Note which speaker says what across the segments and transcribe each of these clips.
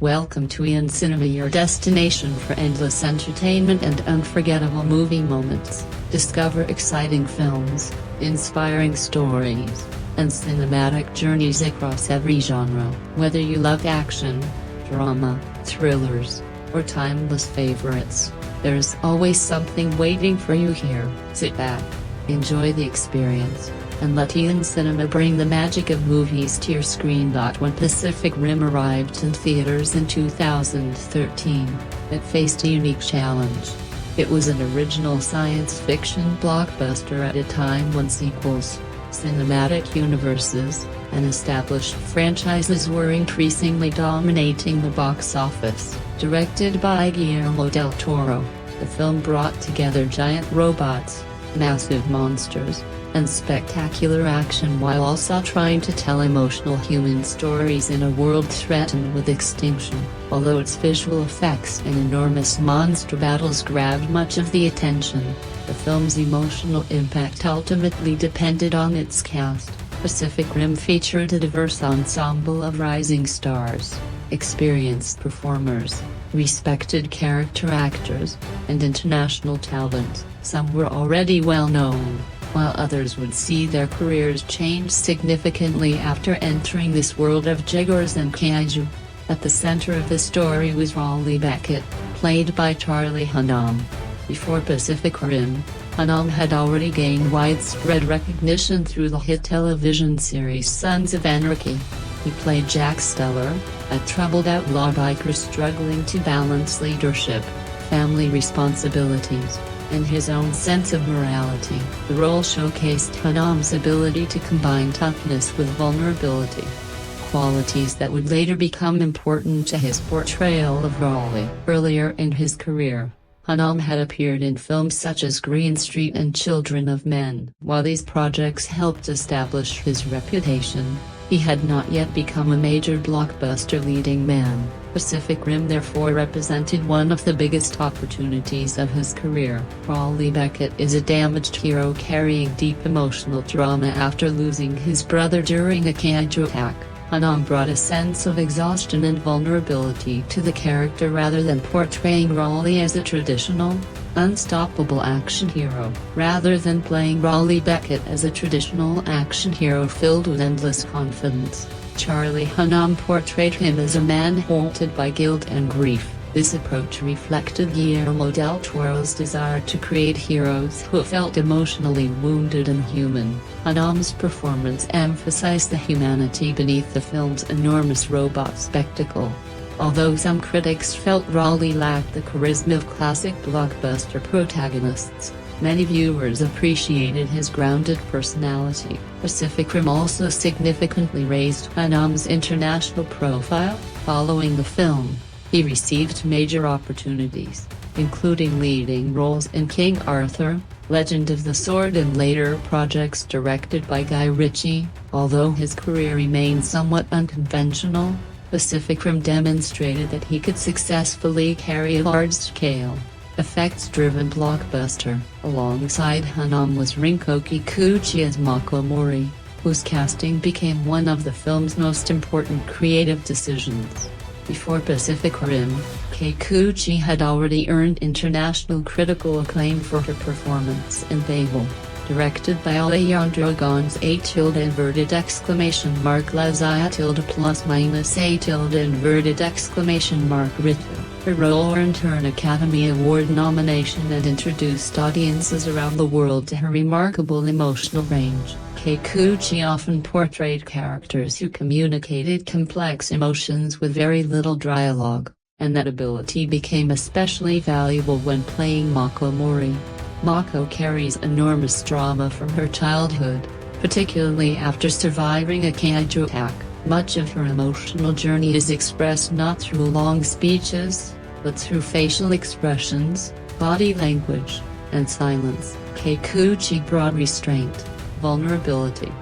Speaker 1: Welcome to Ian Cinema, your destination for endless entertainment and unforgettable movie moments. Discover exciting films, inspiring stories, and cinematic journeys across every genre. Whether you love action, drama, thrillers, or timeless favorites, there's always something waiting for you here. Sit back, enjoy the experience, and let Ian Cinema bring the magic of movies to your screen. When Pacific Rim arrived in theaters in 2013, it faced a unique challenge. It was an original science fiction blockbuster at a time when sequels, cinematic universes, and established franchises were increasingly dominating the box office. Directed by Guillermo del Toro, the film brought together giant robots, massive monsters, and spectacular action while also trying to tell emotional human stories in a world threatened with extinction. Although its visual effects and enormous monster battles grabbed much of the attention, the film's emotional impact ultimately depended on its cast. Pacific Rim featured a diverse ensemble of rising stars, experienced performers, respected character actors, and international talent. Some were already well known, while others would see their careers change significantly after entering this world of Jaegers and Kaiju. At the center of the story was Raleigh Becket, played by Charlie Hunnam. Before Pacific Rim, Hunnam had already gained widespread recognition through the hit television series Sons of Anarchy. He played Jack Steller, a troubled outlaw biker struggling to balance leadership, family responsibilities, and his own sense of morality. The role showcased Hunnam's ability to combine toughness with vulnerability, qualities that would later become important to his portrayal of Raleigh. Earlier in his career, Hunnam had appeared in films such as Green Street and Children of Men. While these projects helped establish his reputation, he had not yet become a major blockbuster leading man. Pacific Rim therefore represented one of the biggest opportunities of his career. Raleigh Becket is a damaged hero carrying deep emotional trauma after losing his brother during a kaiju attack. Hunnam brought a sense of exhaustion and vulnerability to the character rather than portraying Raleigh as a traditional, unstoppable action hero. Rather than playing Raleigh Becket as a traditional action hero filled with endless confidence, Charlie Hunnam portrayed him as a man haunted by guilt and grief. This approach reflected Guillermo del Toro's desire to create heroes who felt emotionally wounded and human. Hunnam's performance emphasized the humanity beneath the film's enormous robot spectacle. Although some critics felt Raleigh lacked the charisma of classic blockbuster protagonists, many viewers appreciated his grounded personality. Pacific Rim also significantly raised Hunnam's international profile. Following the film, he received major opportunities, including leading roles in King Arthur, Legend of the Sword and later projects directed by Guy Ritchie. Although his career remained somewhat unconventional, Pacific Rim demonstrated that he could successfully carry a large-scale, effects-driven blockbuster. Alongside Hunnam was Rinko Kikuchi as Mako Mori, whose casting became one of the film's most important creative decisions. Before Pacific Rim, Kikuchi had already earned international critical acclaim for her performance in Babel, directed by Alejandro Gonz +A Ritu. Her role earned her an Academy Award nomination and introduced audiences around the world to her remarkable emotional range. Kikuchi often portrayed characters who communicated complex emotions with very little dialogue, and that ability became especially valuable when playing Mako Mori. Mako carries enormous trauma from her childhood, particularly after surviving a kaiju attack. Much of her emotional journey is expressed not through long speeches, but through facial expressions, body language, and silence. Kikuchi brought restraint, vulnerability,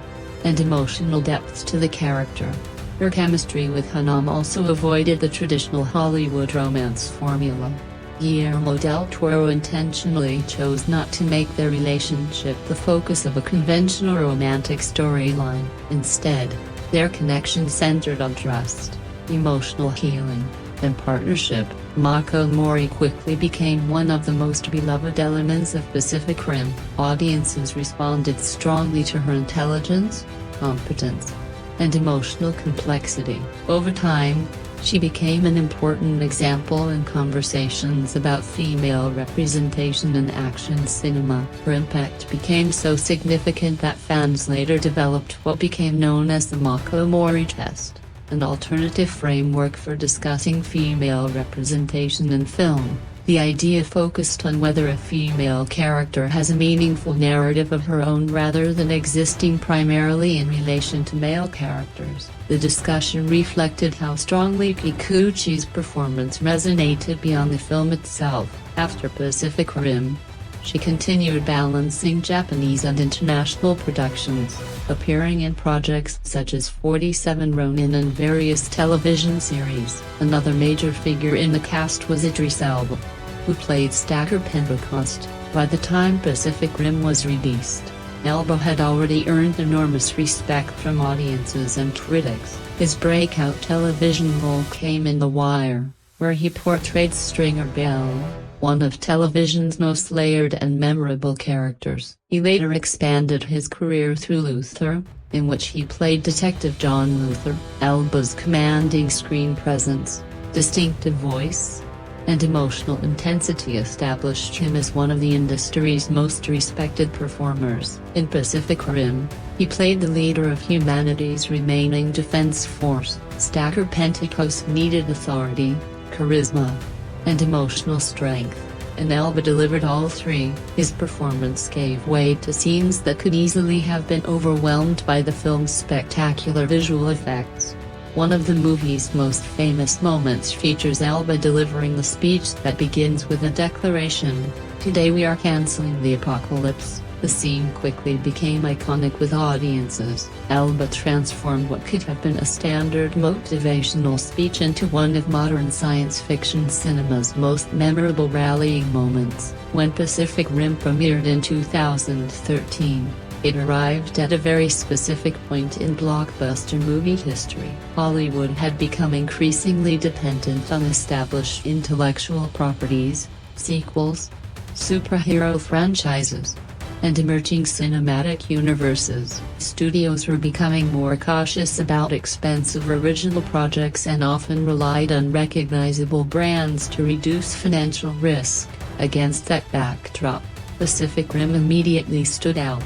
Speaker 1: and emotional depth to the character. Her chemistry with Hunnam also avoided the traditional Hollywood romance formula. Guillermo del Toro intentionally chose not to make their relationship the focus of a conventional romantic storyline. Instead, their connection centered on trust, emotional healing, In partnership, Mako Mori quickly became one of the most beloved elements of Pacific Rim. Audiences responded strongly to her intelligence, competence, and emotional complexity. Over time, she became an important example in conversations about female representation in action cinema. Her impact became so significant that fans later developed what became known as the Mako Mori test, an alternative framework for discussing female representation in film. The idea focused on whether a female character has a meaningful narrative of her own rather than existing primarily in relation to male characters. The discussion reflected how strongly Kikuchi's performance resonated beyond the film itself. After Pacific Rim, she continued balancing Japanese and international productions, appearing in projects such as 47 Ronin and various television series. Another major figure in the cast was Idris Elba, who played Stagger Pentecost. By the time Pacific Rim was released, Elba had already earned enormous respect from audiences and critics. His breakout television role came in The Wire, where he portrayed Stringer Bell, one of television's most layered and memorable characters. He later expanded his career through Luther, in which he played Detective John Luther. Elba's commanding screen presence, distinctive voice, and emotional intensity established him as one of the industry's most respected performers. In Pacific Rim, he played the leader of humanity's remaining defense force. Stagger Pentecost needed authority, charisma, and emotional strength, and Elba delivered all three. His performance gave way to scenes that could easily have been overwhelmed by the film's spectacular visual effects. One of the movie's most famous moments features Elba delivering the speech that begins with a declaration, "Today we are canceling the apocalypse." The scene quickly became iconic with audiences. Elba transformed what could have been a standard motivational speech into one of modern science fiction cinema's most memorable rallying moments. When Pacific Rim premiered in 2013, it arrived at a very specific point in blockbuster movie history. Hollywood had become increasingly dependent on established intellectual properties, sequels, superhero franchises, and emerging cinematic universes. Studios were becoming more cautious about expensive original projects and often relied on recognizable brands to reduce financial risk. Against that backdrop, Pacific Rim immediately stood out.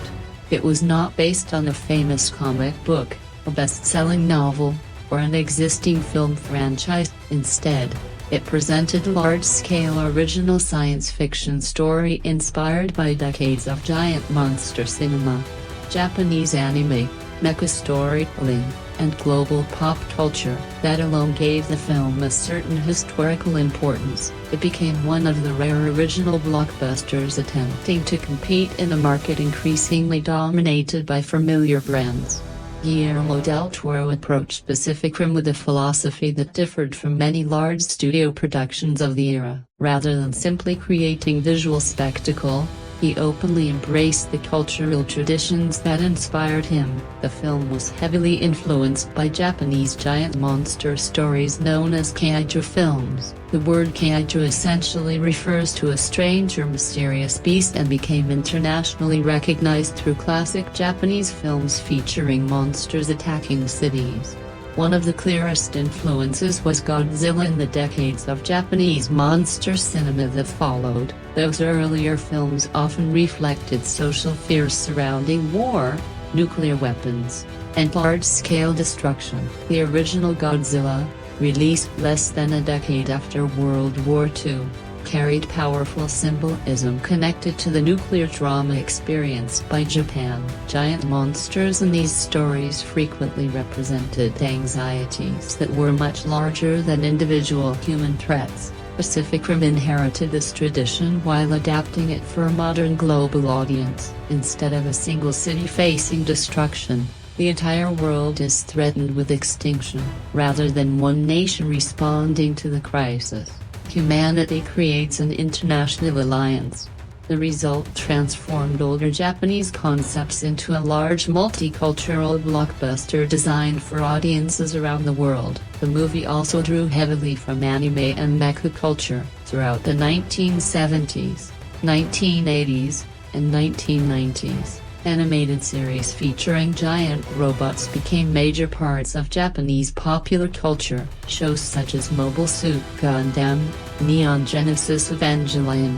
Speaker 1: It was not based on a famous comic book, a best-selling novel, or an existing film franchise. Instead, it presented a large-scale original science fiction story inspired by decades of giant monster cinema, Japanese anime, mecha storytelling, and global pop culture. That alone gave the film a certain historical importance. It became one of the rare original blockbusters attempting to compete in a market increasingly dominated by familiar brands. Guillermo del Toro approached Pacific Rim with a philosophy that differed from many large studio productions of the era. Rather than simply creating visual spectacle, he openly embraced the cultural traditions that inspired him. The film was heavily influenced by Japanese giant monster stories known as Kaiju films. The word Kaiju essentially refers to a strange or mysterious beast and became internationally recognized through classic Japanese films featuring monsters attacking cities. One of the clearest influences was Godzilla in the decades of Japanese monster cinema that followed. Those earlier films often reflected social fears surrounding war, nuclear weapons, and large-scale destruction. The original Godzilla, released less than a decade after World War II, carried powerful symbolism connected to the nuclear trauma experienced by Japan. Giant monsters in these stories frequently represented anxieties that were much larger than individual human threats. Pacific Rim inherited this tradition while adapting it for a modern global audience. Instead of a single city facing destruction, the entire world is threatened with extinction. Rather than one nation responding to the crisis, humanity creates an international alliance, The result transformed older Japanese concepts into a large multicultural blockbuster designed for audiences around the world. The movie also drew heavily from anime and mecha culture. Throughout the 1970s, 1980s, and 1990s, animated series featuring giant robots became major parts of Japanese popular culture. Shows such as Mobile Suit Gundam, Neon Genesis Evangelion,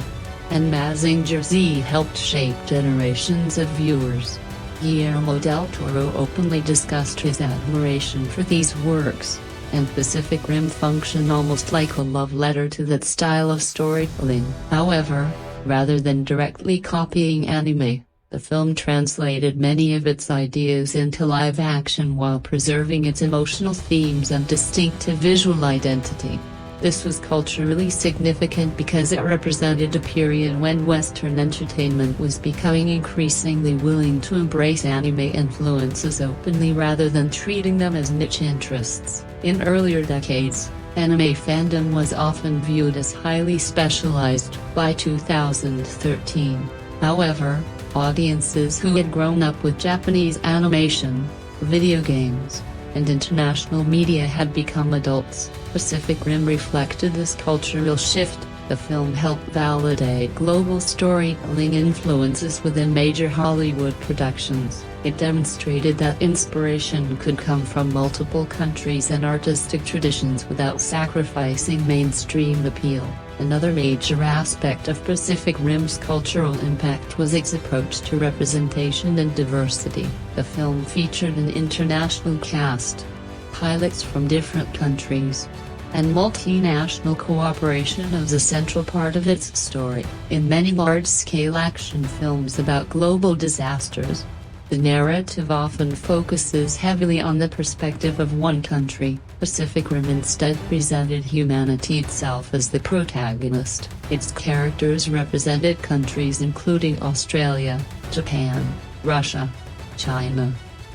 Speaker 1: and Mazinger Z helped shape generations of viewers. Guillermo del Toro openly discussed his admiration for these works, and Pacific Rim functioned almost like a love letter to that style of storytelling. However, rather than directly copying anime, the film translated many of its ideas into live action while preserving its emotional themes and distinctive visual identity. This was culturally significant because it represented a period when Western entertainment was becoming increasingly willing to embrace anime influences openly rather than treating them as niche interests. In earlier decades, anime fandom was often viewed as highly specialized. By 2013, however, audiences who had grown up with Japanese animation, video games, and international media had become adults. Pacific Rim reflected this cultural shift. The film helped validate global storytelling influences within major Hollywood productions. It demonstrated that inspiration could come from multiple countries and artistic traditions without sacrificing mainstream appeal. Another major aspect of Pacific Rim's cultural impact was its approach to representation and diversity. The film featured an international cast, pilots from different countries, and multinational cooperation as a central part of its story. In many large-scale action films about global disasters, the narrative often focuses heavily on the perspective of one country. Pacific Rim instead presented humanity itself as the protagonist. Its characters represented countries including Australia, Japan, Russia, China,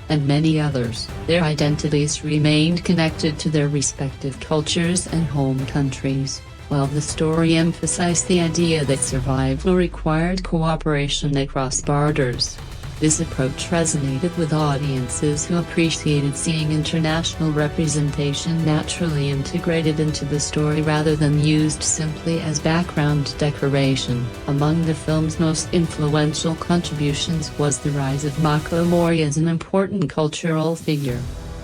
Speaker 1: and many others. Their identities remained connected to their respective cultures and home countries, while the story emphasized the idea that survival required cooperation across borders. This approach resonated with audiences who appreciated seeing international representation naturally integrated into the story rather than used simply as background decoration. Among the film's most influential contributions was the rise of Mako Mori as an important cultural figure.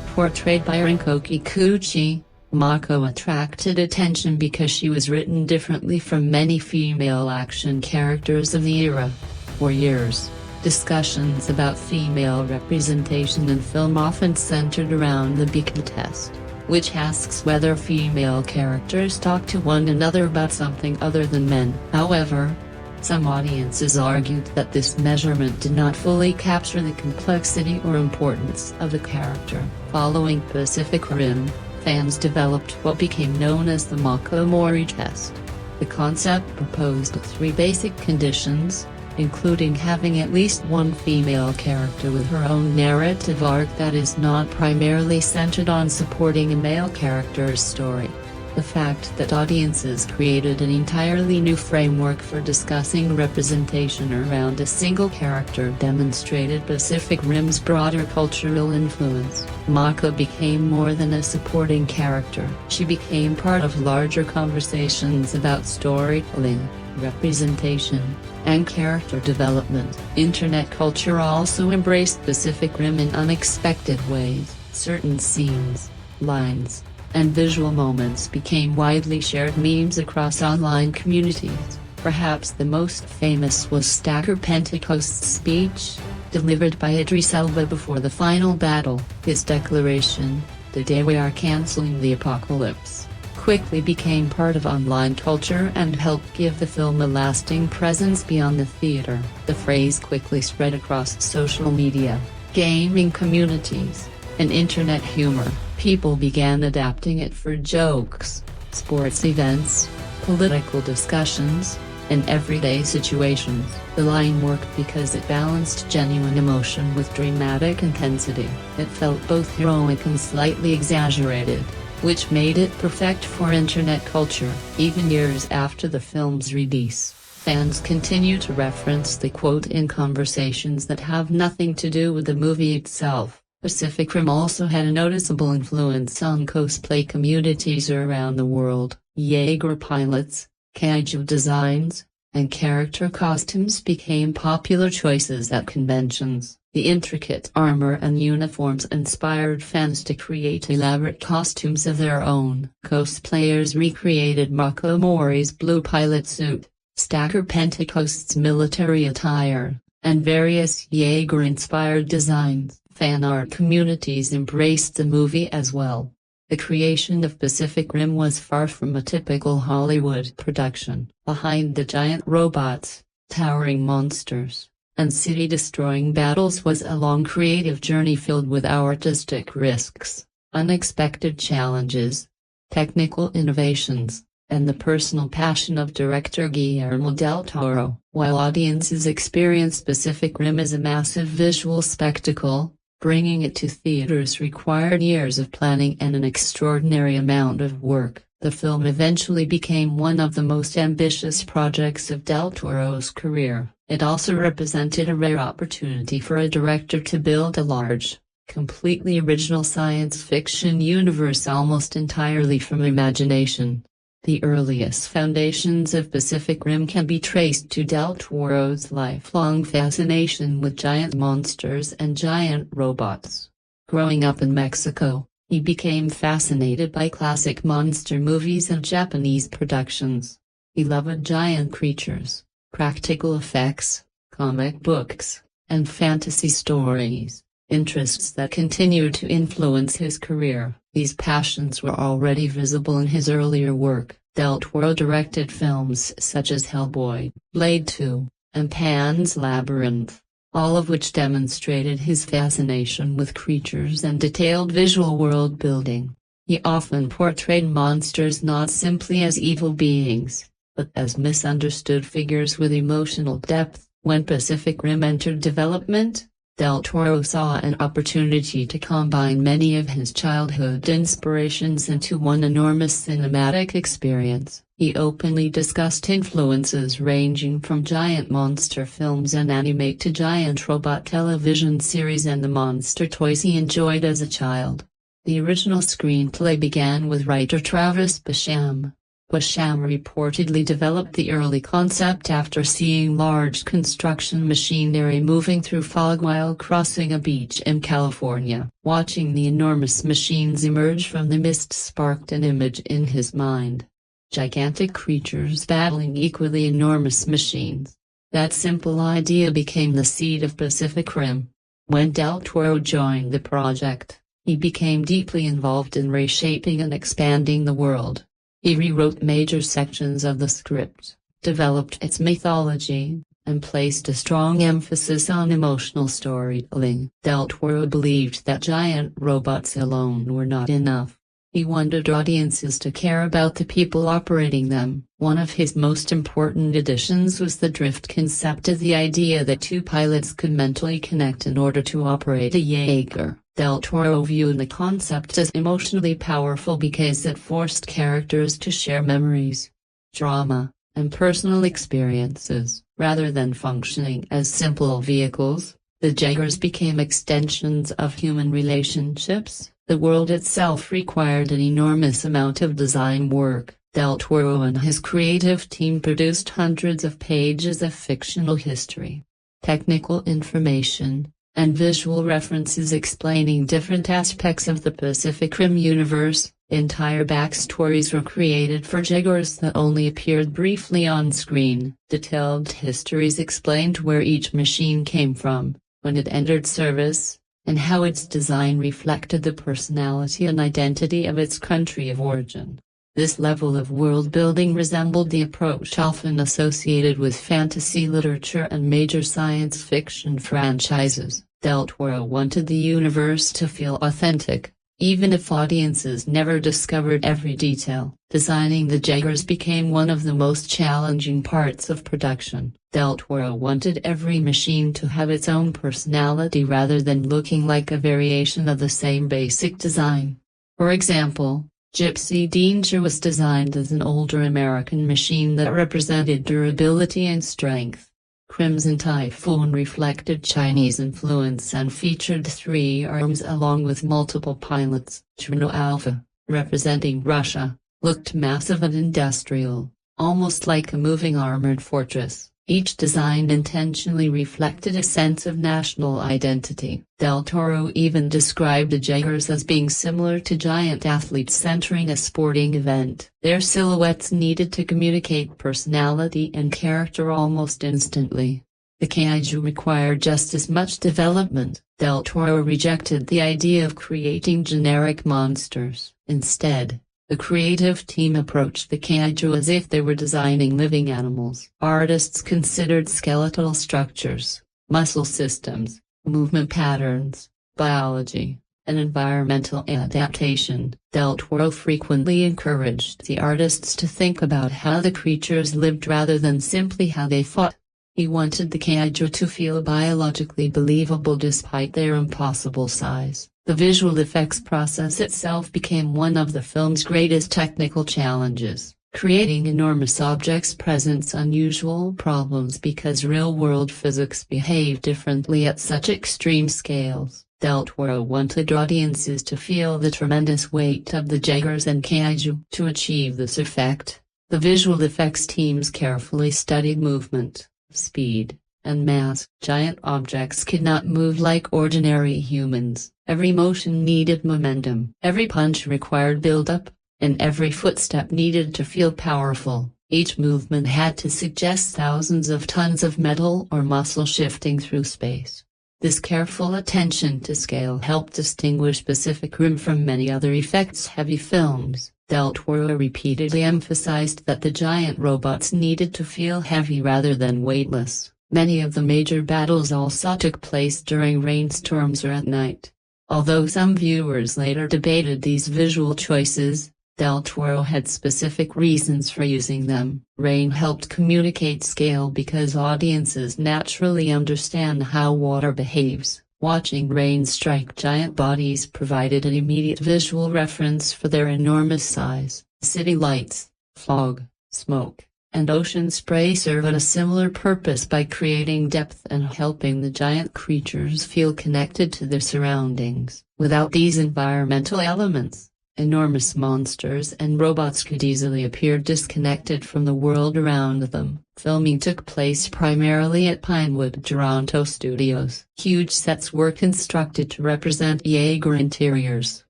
Speaker 1: Portrayed by Rinko Kikuchi, Mako attracted attention because she was written differently from many female action characters of the era. For years, discussions about female representation in film often centered around the Becket test, which asks whether female characters talk to one another about something other than men. However, some audiences argued that this measurement did not fully capture the complexity or importance of the character. Following Pacific Rim, fans developed what became known as the Mako Mori test. The concept proposed 3 basic conditions, including having at least one female character with her own narrative arc that is not primarily centered on supporting a male character's story. The fact that audiences created an entirely new framework for discussing representation around a single character demonstrated Pacific Rim's broader cultural influence. Mako became more than a supporting character. She became part of larger conversations about storytelling, representation, and character development. Internet culture also embraced Pacific Rim in unexpected ways. Certain scenes, lines, and visual moments became widely shared memes across online communities. Perhaps the most famous was Stacker Pentecost's speech, delivered by Idris Elba before the final battle. His declaration, "The day we are canceling the apocalypse," quickly became part of online culture and helped give the film a lasting presence beyond the theater. The phrase quickly spread across social media, gaming communities, and internet humor. People began adapting it for jokes, sports events, political discussions, and everyday situations. The line worked because it balanced genuine emotion with dramatic intensity. It felt both heroic and slightly exaggerated, which made it perfect for internet culture. Even years after the film's release, Fans continue to reference the quote in conversations that have nothing to do with the movie itself. Pacific Rim also had a noticeable influence on cosplay communities around the world. Jaeger pilots, Kaiju designs, and character costumes became popular choices at conventions. The intricate armor and uniforms inspired fans to create elaborate costumes of their own. Cosplayers recreated Mako Mori's blue pilot suit, Stacker Pentecost's military attire, and various Jaeger-inspired designs. Fan art communities embraced the movie as well. The creation of Pacific Rim was far from a typical Hollywood production. Behind the giant robots, towering monsters, and city-destroying battles was a long creative journey filled with artistic risks, unexpected challenges, technical innovations, and the personal passion of director Guillermo del Toro. While audiences experienced Pacific Rim as a massive visual spectacle, bringing it to theaters required years of planning and an extraordinary amount of work. The film eventually became one of the most ambitious projects of del Toro's career. It also represented a rare opportunity for a director to build a large, completely original science fiction universe almost entirely from imagination. The earliest foundations of Pacific Rim can be traced to del Toro's lifelong fascination with giant monsters and giant robots. Growing up in Mexico, he became fascinated by classic monster movies and Japanese productions. He loved giant creatures, practical effects, comic books, and fantasy stories, interests that continued to influence his career. These passions were already visible in his earlier work. Del Toro directed films such as Hellboy, Blade 2, and Pan's Labyrinth, all of which demonstrated his fascination with creatures and detailed visual world building. He often portrayed monsters not simply as evil beings, but as misunderstood figures with emotional depth. When Pacific Rim entered development, del Toro saw an opportunity to combine many of his childhood inspirations into one enormous cinematic experience. He openly discussed influences ranging from giant monster films and anime to giant robot television series and the monster toys he enjoyed as a child. The original screenplay began with writer Travis Basham. Basham reportedly developed the early concept after seeing large construction machinery moving through fog while crossing a beach in California. Watching the enormous machines emerge from the mist sparked an image in his mind. Gigantic creatures battling equally enormous machines. That simple idea became the seed of Pacific Rim. When del Toro joined the project, he became deeply involved in reshaping and expanding the world. He rewrote major sections of the script, developed its mythology, and placed a strong emphasis on emotional storytelling. Del Toro believed that giant robots alone were not enough. He wanted audiences to care about the people operating them. One of his most important additions was the drift concept, the idea that two pilots could mentally connect in order to operate a Jaeger. Del Toro viewed the concept as emotionally powerful because it forced characters to share memories, drama, and personal experiences. Rather than functioning as simple vehicles, the Jaegers became extensions of human relationships. The world itself required an enormous amount of design work. Del Toro and his creative team produced hundreds of pages of fictional history, technical information, and visual references explaining different aspects of the Pacific Rim universe. Entire backstories were created for Jaegers that only appeared briefly on screen. Detailed histories explained where each machine came from, when it entered service, and how its design reflected the personality and identity of its country of origin. This level of world-building resembled the approach often associated with fantasy literature and major science fiction franchises. Del Toro wanted the universe to feel authentic, even if audiences never discovered every detail. Designing the Jaegers became one of the most challenging parts of production. Del Toro wanted every machine to have its own personality rather than looking like a variation of the same basic design. For example, Gypsy Danger was designed as an older American machine that represented durability and strength. Crimson Typhoon reflected Chinese influence and featured 3 arms along with multiple pilots. Juno Alpha, representing Russia, looked massive and industrial, almost like a moving armored fortress. Each design intentionally reflected a sense of national identity. Del Toro even described the Jaegers as being similar to giant athletes entering a sporting event. Their silhouettes needed to communicate personality and character almost instantly. The Kaiju required just as much development. Del Toro rejected the idea of creating generic monsters. Instead, the creative team approached the Kaiju as if they were designing living animals. Artists considered skeletal structures, muscle systems, movement patterns, biology, and environmental adaptation. Del Toro frequently encouraged the artists to think about how the creatures lived rather than simply how they fought. He wanted the Kaiju to feel biologically believable despite their impossible size. The visual effects process itself became one of the film's greatest technical challenges. Creating enormous objects presents unusual problems because real-world physics behave differently at such extreme scales. Del Toro wanted audiences to feel the tremendous weight of the Jaegers and Kaiju. To achieve this effect, the visual effects teams carefully studied movement, speed, and mass. Giant objects could not move like ordinary humans. Every motion needed momentum. Every punch required build-up, and every footstep needed to feel powerful. Each movement had to suggest thousands of tons of metal or muscle shifting through space. This careful attention to scale helped distinguish Pacific Rim from many other effects-heavy films. Del Toro repeatedly emphasized that the giant robots needed to feel heavy rather than weightless. Many of the major battles also took place during rainstorms or at night. Although some viewers later debated these visual choices, Del Toro had specific reasons for using them. Rain helped communicate scale because audiences naturally understand how water behaves. Watching rain strike giant bodies provided an immediate visual reference for their enormous size. City lights, fog, smoke, and ocean spray serve a similar purpose by creating depth and helping the giant creatures feel connected to their surroundings. Without these environmental elements, enormous monsters and robots could easily appear disconnected from the world around them. Filming took place primarily at Pinewood Toronto studios. Huge sets were constructed to represent Jaeger interiors,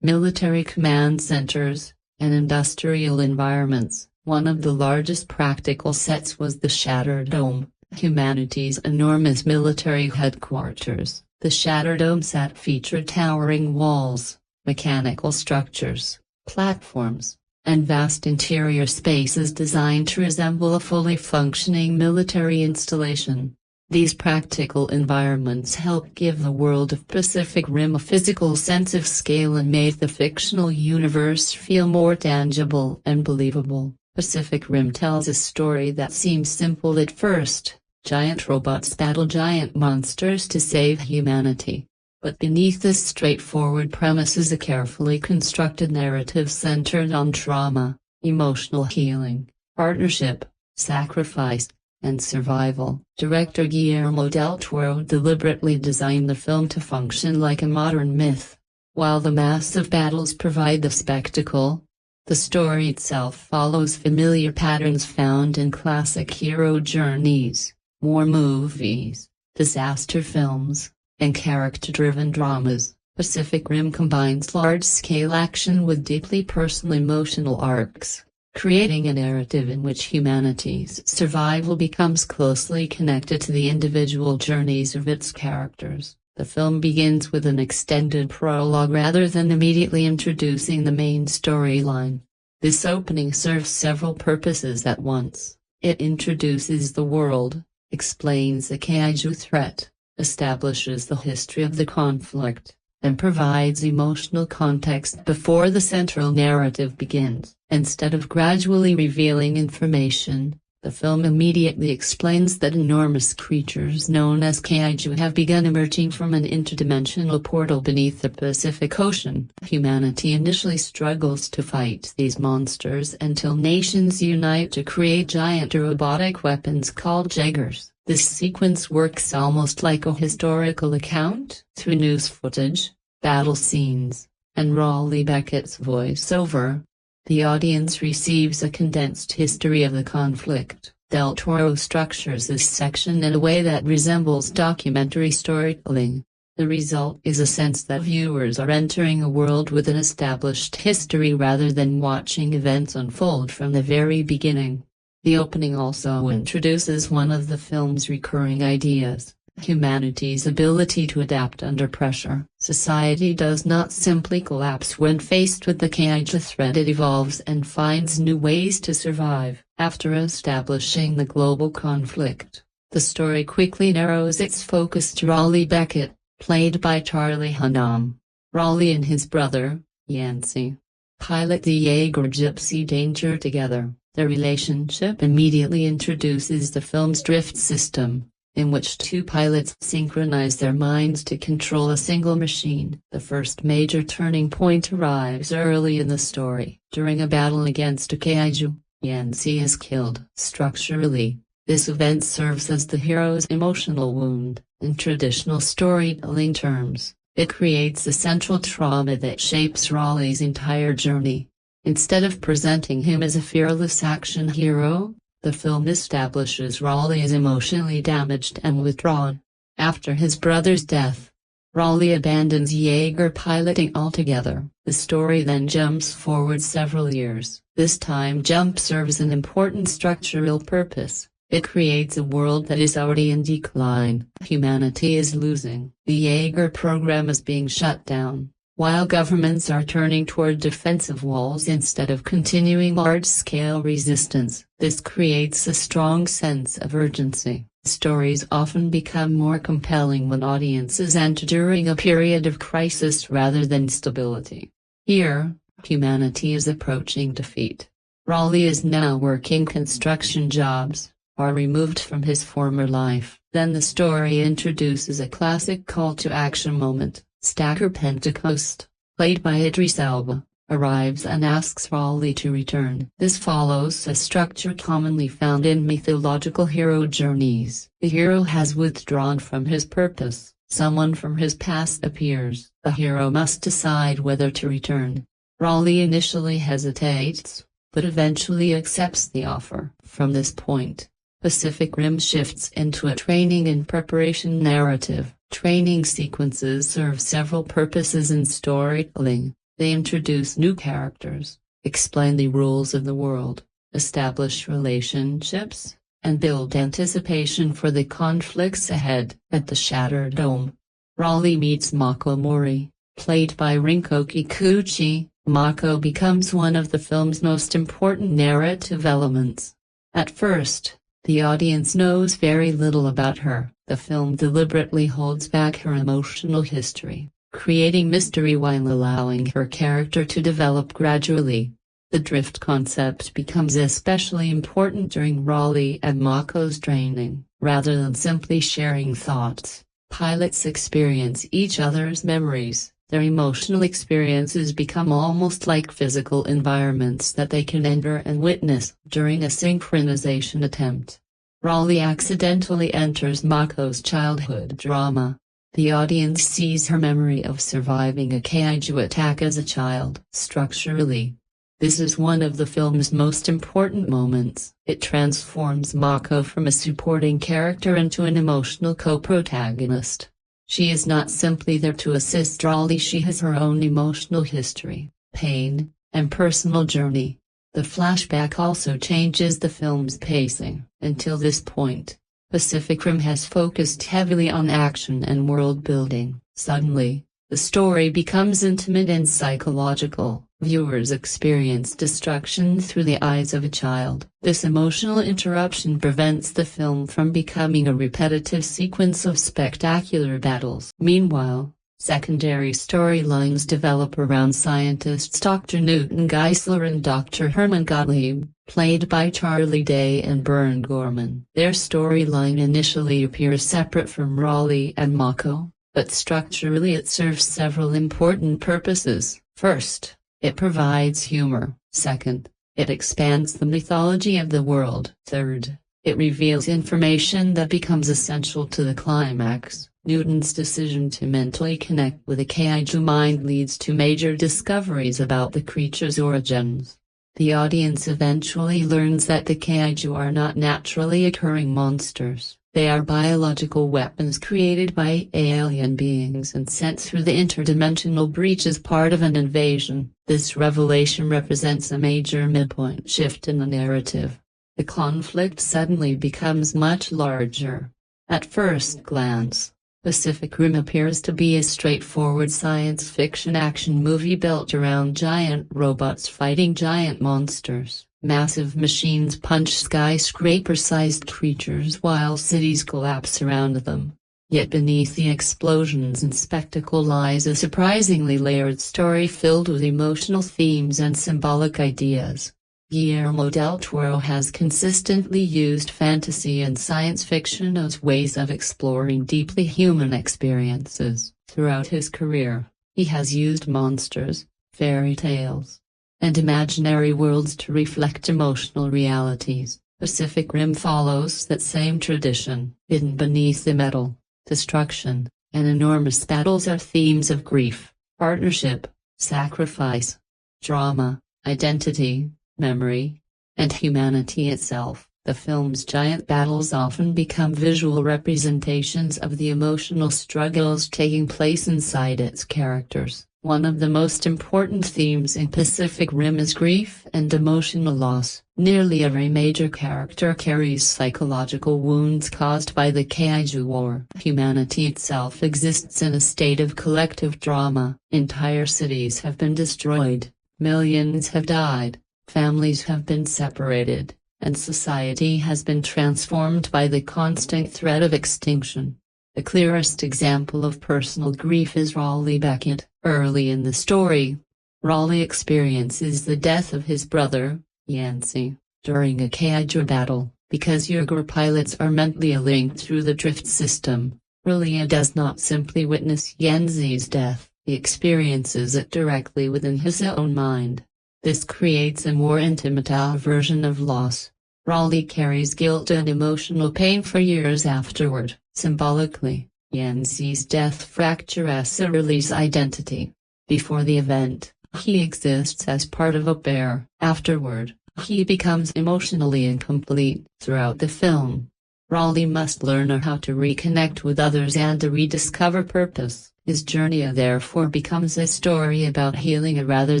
Speaker 1: military command centers, and industrial environments. One of the largest practical sets was the Shattered Dome, humanity's enormous military headquarters. The Shattered Dome set featured towering walls, mechanical structures, platforms, and vast interior spaces designed to resemble a fully functioning military installation. These practical environments help give the world of Pacific Rim a physical sense of scale and made the fictional universe feel more tangible and believable. Pacific Rim tells a story that seems simple at first. Giant robots battle giant monsters to save humanity. But beneath this straightforward premise is a carefully constructed narrative centered on trauma, emotional healing, partnership, sacrifice, and survival. Director Guillermo del Toro deliberately designed the film to function like a modern myth. While the massive battles provide the spectacle, the story itself follows familiar patterns found in classic hero journeys, war movies, disaster films, and character-driven dramas. Pacific Rim combines large-scale action with deeply personal emotional arcs, creating a narrative in which humanity's survival becomes closely connected to the individual journeys of its characters. The film begins with an extended prologue rather than immediately introducing the main storyline. This opening serves several purposes at once. It introduces the world, explains the Kaiju threat, establishes the history of the conflict, and provides emotional context before the central narrative begins. Instead of gradually revealing information, The film immediately explains that enormous creatures known as Kaiju have begun emerging from an interdimensional portal beneath the Pacific Ocean. Humanity initially struggles to fight these monsters until nations unite to create giant robotic weapons called Jaegers. This sequence works almost like a historical account, through news footage, battle scenes, and Raleigh Becket's voiceover. The audience receives a condensed history of the conflict. Del Toro structures this section in a way that resembles documentary storytelling. The result is a sense that viewers are entering a world with an established history rather than watching events unfold from the very beginning. The opening also introduces one of the film's recurring ideas: humanity's ability to adapt under pressure. Society does not simply collapse when faced with the Kaiju threat, it evolves and finds new ways to survive. After establishing the global conflict, the story quickly narrows its focus to Raleigh Becket, played by Charlie Hunnam. Raleigh and his brother, Yancey, pilot the Jaeger Gypsy Danger together. Their relationship immediately introduces the film's drift system, in which two pilots synchronize their minds to control a single machine. The first major turning point arrives early in the story. During a battle against a Kaiju, Yancey is killed. Structurally, this event serves as the hero's emotional wound. In traditional storytelling terms, it creates a central trauma that shapes Raleigh's entire journey. Instead of presenting him as a fearless action hero, the film establishes Raleigh as emotionally damaged and withdrawn. After his brother's death, Raleigh abandons Jaeger piloting altogether. The story then jumps forward several years. This time jump serves an important structural purpose. It creates a world that is already in decline. Humanity is losing. The Jaeger program is being shut down, while governments are turning toward defensive walls instead of continuing large-scale resistance. This creates a strong sense of urgency. Stories often become more compelling when audiences enter during a period of crisis rather than stability. Here, humanity is approaching defeat. Raleigh is now working construction jobs, far removed from his former life. Then the story introduces a classic call-to-action moment. Stacker Pentecost, played by Idris Elba, arrives and asks Raleigh to return. This follows a structure commonly found in mythological hero journeys. The hero has withdrawn from his purpose. Someone from his past appears. The hero must decide whether to return. Raleigh initially hesitates, but eventually accepts the offer. From this point, Pacific Rim shifts into a training and preparation narrative. Training sequences serve several purposes in storytelling. They introduce new characters, explain the rules of the world, establish relationships, and build anticipation for the conflicts ahead. At the Shattered Dome, Raleigh meets Mori, played by Rinko Kikuchi. Mako becomes one of the film's most important narrative elements. At first, the audience knows very little about her. The film deliberately holds back her emotional history, creating mystery while allowing her character to develop gradually. The drift concept becomes especially important during Raleigh and Mako's training. Rather than simply sharing thoughts, pilots experience each other's memories. Their emotional experiences become almost like physical environments that they can enter and witness. During a synchronization attempt, Raleigh accidentally enters Mako's childhood drama. The audience sees her memory of surviving a Kaiju attack as a child. Structurally, this is one of the film's most important moments. It transforms Mako from a supporting character into an emotional co-protagonist. She is not simply there to assist Raleigh, she has her own emotional history, pain, and personal journey. The flashback also changes the film's pacing. Until this point, Pacific Rim has focused heavily on action and world building. Suddenly, the story becomes intimate and psychological. Viewers experience destruction through the eyes of a child. This emotional interruption prevents the film from becoming a repetitive sequence of spectacular battles. Meanwhile, secondary storylines develop around scientists Dr. Newton Geisler and Dr. Hermann Gottlieb, played by Charlie Day and Bern Gorman. Their storyline initially appears separate from Raleigh and Mako, but structurally it serves several important purposes. First, it provides humor. Second, it expands the mythology of the world. Third, it reveals information that becomes essential to the climax. Newton's decision to mentally connect with a kaiju mind leads to major discoveries about the creature's origins. The audience eventually learns that the kaiju are not naturally occurring monsters. They are biological weapons created by alien beings and sent through the interdimensional breach as part of an invasion. This revelation represents a major midpoint shift in the narrative. The conflict suddenly becomes much larger. At first glance, Pacific Rim appears to be a straightforward science fiction action movie built around giant robots fighting giant monsters. Massive machines punch skyscraper-sized creatures while cities collapse around them. Yet beneath the explosions and spectacle lies a surprisingly layered story filled with emotional themes and symbolic ideas. Guillermo del Toro has consistently used fantasy and science fiction as ways of exploring deeply human experiences. Throughout his career, he has used monsters, fairy tales, and imaginary worlds to reflect emotional realities. Pacific Rim follows that same tradition. Hidden beneath the metal, destruction, and enormous battles are themes of grief, partnership, sacrifice, drama, identity, memory, and humanity itself. The film's giant battles often become visual representations of the emotional struggles taking place inside its characters. One of the most important themes in Pacific Rim is grief and emotional loss. Nearly every major character carries psychological wounds caused by the Kaiju War. Humanity itself exists in a state of collective drama. Entire cities have been destroyed, millions have died, families have been separated, and society has been transformed by the constant threat of extinction. The clearest example of personal grief is Raleigh Becket. Early in the story, Raleigh experiences the death of his brother, Yancey, during a Kaiju battle. Because Jaeger pilots are mentally linked through the drift system, Raleigh does not simply witness Yancey's death, he experiences it directly within his own mind. This creates a more intimate version of loss. Raleigh carries guilt and emotional pain for years afterward. Symbolically, Yancey's death fractures Raleigh's identity. Before the event, he exists as part of a pair. Afterward, he becomes emotionally incomplete. Throughout the film, Raleigh must learn how to reconnect with others and to rediscover purpose. His journey therefore becomes a story about healing rather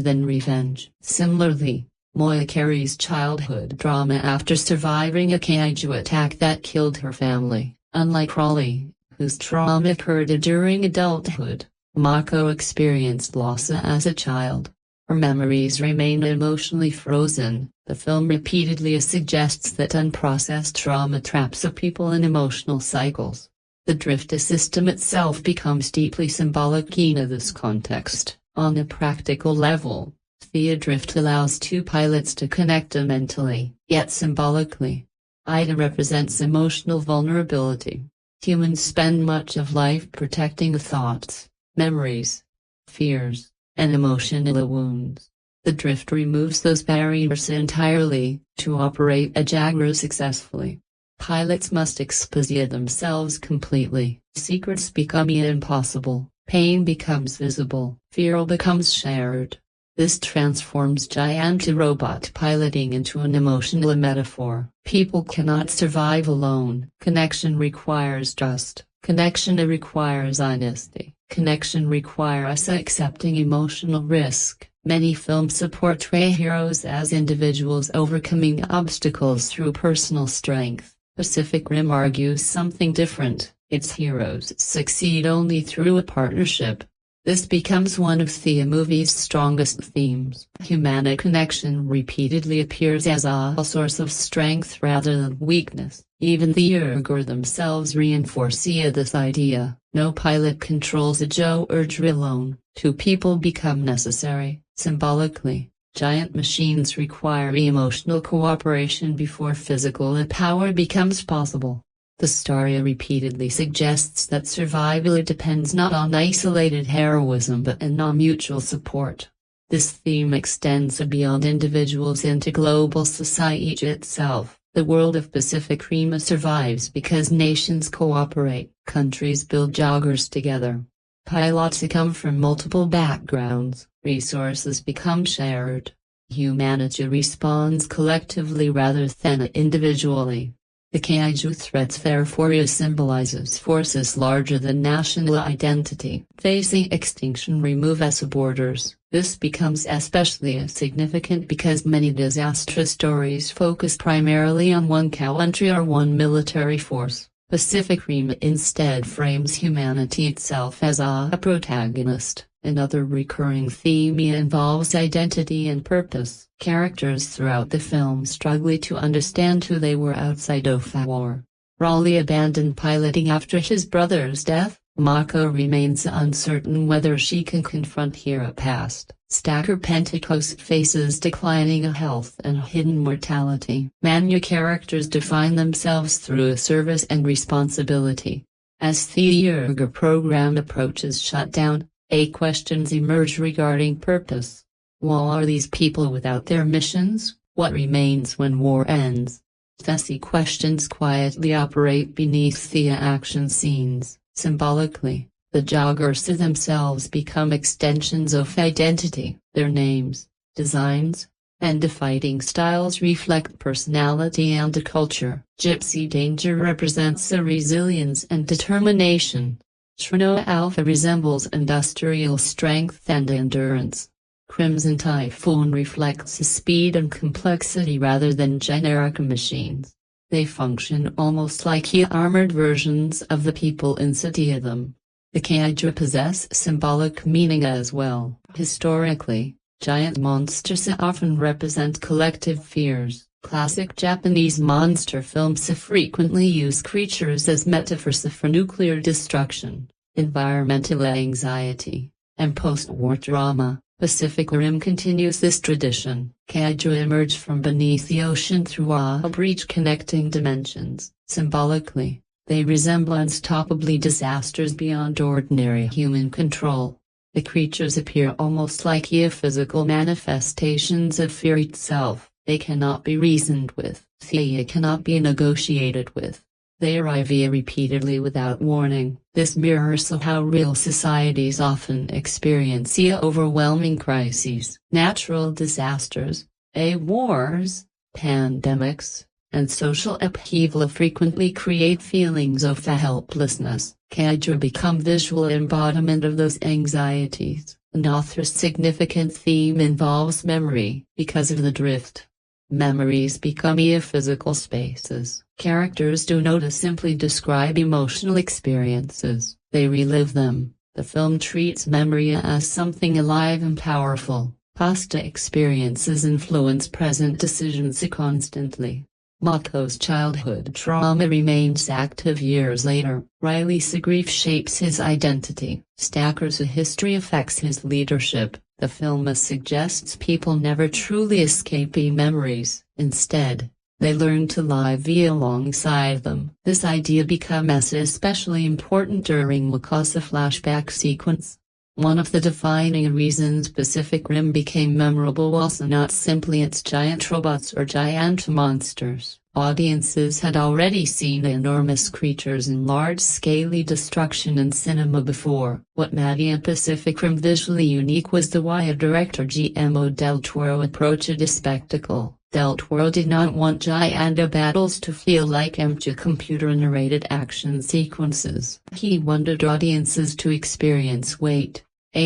Speaker 1: than revenge. Similarly, Mori carries childhood trauma after surviving a kaiju attack that killed her family. Unlike Raleigh, whose trauma occurred during adulthood, Mako experienced loss as a child. Her memories remain emotionally frozen. The film repeatedly suggests that unprocessed trauma traps people in emotional cycles. The drift system itself becomes deeply symbolic in this context. On a practical level, the drift allows two pilots to connect mentally, yet symbolically. Ida represents emotional vulnerability. Humans spend much of life protecting thoughts, memories, fears, and emotional wounds. The drift removes those barriers entirely. To operate a Jaeger successfully, pilots must expose themselves completely. Secrets become impossible, pain becomes visible, fear becomes shared. This transforms giant robot piloting into an emotional metaphor. People cannot survive alone. Connection requires trust. Connection requires honesty. Connection requires accepting emotional risk. Many films portray heroes as individuals overcoming obstacles through personal strength. Pacific Rim argues something different. Its heroes succeed only through a partnership. This becomes one of the movie's strongest themes. Human connection repeatedly appears as a source of strength rather than weakness. Even the Jaeger themselves reinforce this idea. No pilot controls a Jaeger alone. Two people become necessary. Symbolically, Giant machines require emotional cooperation before physical power becomes possible. The story repeatedly suggests that survival depends not on isolated heroism but on mutual support. This theme extends beyond individuals into global society itself. The world of Pacific Rim survives because nations cooperate, countries build Jaegers together. Pilots who come from multiple backgrounds, resources become shared. Humanity responds collectively rather than individually. The Kaiju threats therefore symbolizes forces larger than national identity, facing extinction remove as borders. This becomes especially significant because many disaster stories focus primarily on one country or one military force. Pacific Rim instead frames humanity itself as a protagonist. Another recurring theme involves identity and purpose. Characters throughout the film struggle to understand who they were outside of war. Raleigh abandoned piloting after his brother's death. Mako remains uncertain whether she can confront her past. Stacker Pentecost faces declining health and hidden mortality. Manu characters define themselves through service and responsibility. As the Jaeger program approaches shutdown, questions emerge regarding purpose. Why are these people without their missions? What remains when war ends? These questions quietly operate beneath the action scenes. Symbolically, the Jaegers themselves become extensions of identity. Their names, designs, and fighting styles reflect personality and culture. Gypsy Danger represents resilience and determination. Trino Alpha resembles industrial strength and endurance. Crimson Typhoon reflects speed and complexity rather than generic machines. They function almost like armored versions of the people inside them. The Kaiju possess symbolic meaning as well. Historically, giant monsters often represent collective fears. Classic Japanese monster films frequently use creatures as metaphors for nuclear destruction, environmental anxiety, and post-war drama. Pacific Rim continues this tradition. Kaiju emerge from beneath the ocean through a breach connecting dimensions. Symbolically, they resemble unstoppable disasters beyond ordinary human control. The creatures appear almost like physical manifestations of fear itself. They cannot be reasoned with. They cannot be negotiated with. They arrive repeatedly without warning. This mirrors how real societies often experience overwhelming crises. Natural disasters, wars, pandemics, and social upheaval frequently create feelings of helplessness. Kaiju become visual embodiment of those anxieties. An author's significant theme involves memory. Because of the drift, memories become physical spaces. Characters do not simply describe emotional experiences, they relive them. The film treats memory as something alive and powerful. Past experiences influence present decisions constantly. Mako's childhood trauma remains active years later. Riley's grief shapes his identity. Stacker's history affects his leadership. The film suggests people never truly escape memories. Instead, they learn to live alongside them. This idea becomes especially important during Mako's flashback sequence. One of the defining reasons Pacific Rim became memorable was not simply its giant robots or giant monsters. Audiences had already seen enormous creatures and large-scale destruction in cinema before. What made Pacific Rim visually unique was the way director Guillermo del Toro approached the spectacle. Del Toro did not want giant battles to feel like empty computer-narrated action sequences. He wanted audiences to experience weight,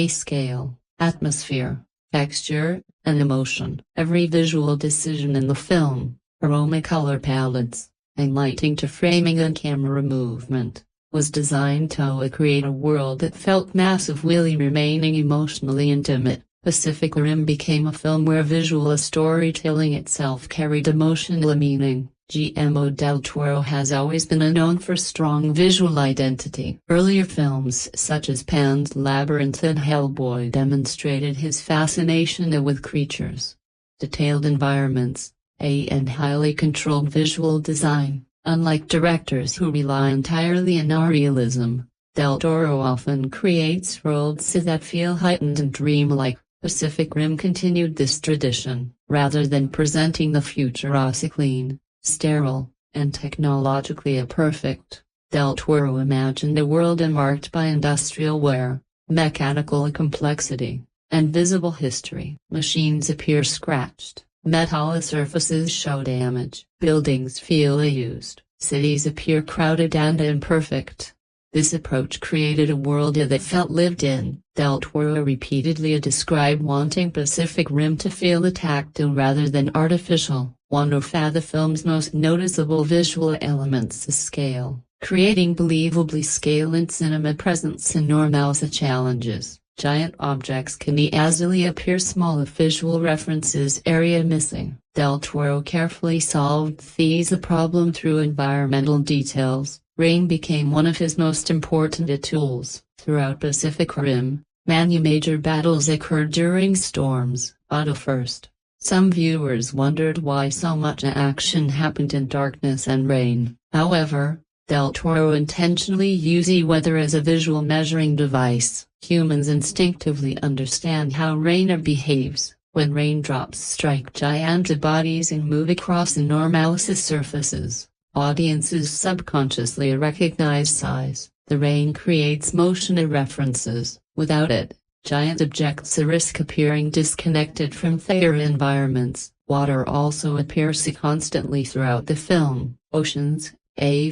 Speaker 1: scale, atmosphere, texture, and emotion. Every visual decision in the film, aroma, color palettes, and lighting to framing and camera movement, was designed to create a world that felt massive while remaining emotionally intimate. Pacific Rim became a film where visual storytelling itself carried emotional meaning. Guillermo del Toro has always been known for strong visual identity. Earlier films such as Pan's Labyrinth and Hellboy demonstrated his fascination with creatures, detailed environments, and highly controlled visual design. Unlike directors who rely entirely on realism, del Toro often creates worlds that feel heightened and dreamlike. Pacific Rim continued this tradition. Rather than presenting the future as clean, sterile, and technologically imperfect, del Toro imagined a world marked by industrial wear, mechanical complexity, and visible history. Machines appear scratched, metal surfaces show damage, buildings feel used, cities appear crowded and imperfect. This approach created a world that felt lived in. Del Toro repeatedly described wanting Pacific Rim to feel tactile rather than artificial. One of the film's most noticeable visual elements is scale. Creating believably scaled cinema presents enormous challenges. Giant objects can easily appear small if visual references area missing. Del Toro carefully solved this problem through environmental details. Rain became one of his most important tools. Throughout Pacific Rim, many major battles occurred during storms. At first, some viewers wondered why so much action happened in darkness and rain. However, del Toro intentionally used weather as a visual measuring device. Humans instinctively understand how rain behaves. When raindrops strike giant bodies and move across enormous surfaces, audiences subconsciously recognize size. The rain creates motion references. Without it, giant objects risk appearing disconnected from their environments. Water also appears constantly throughout the film. Oceans,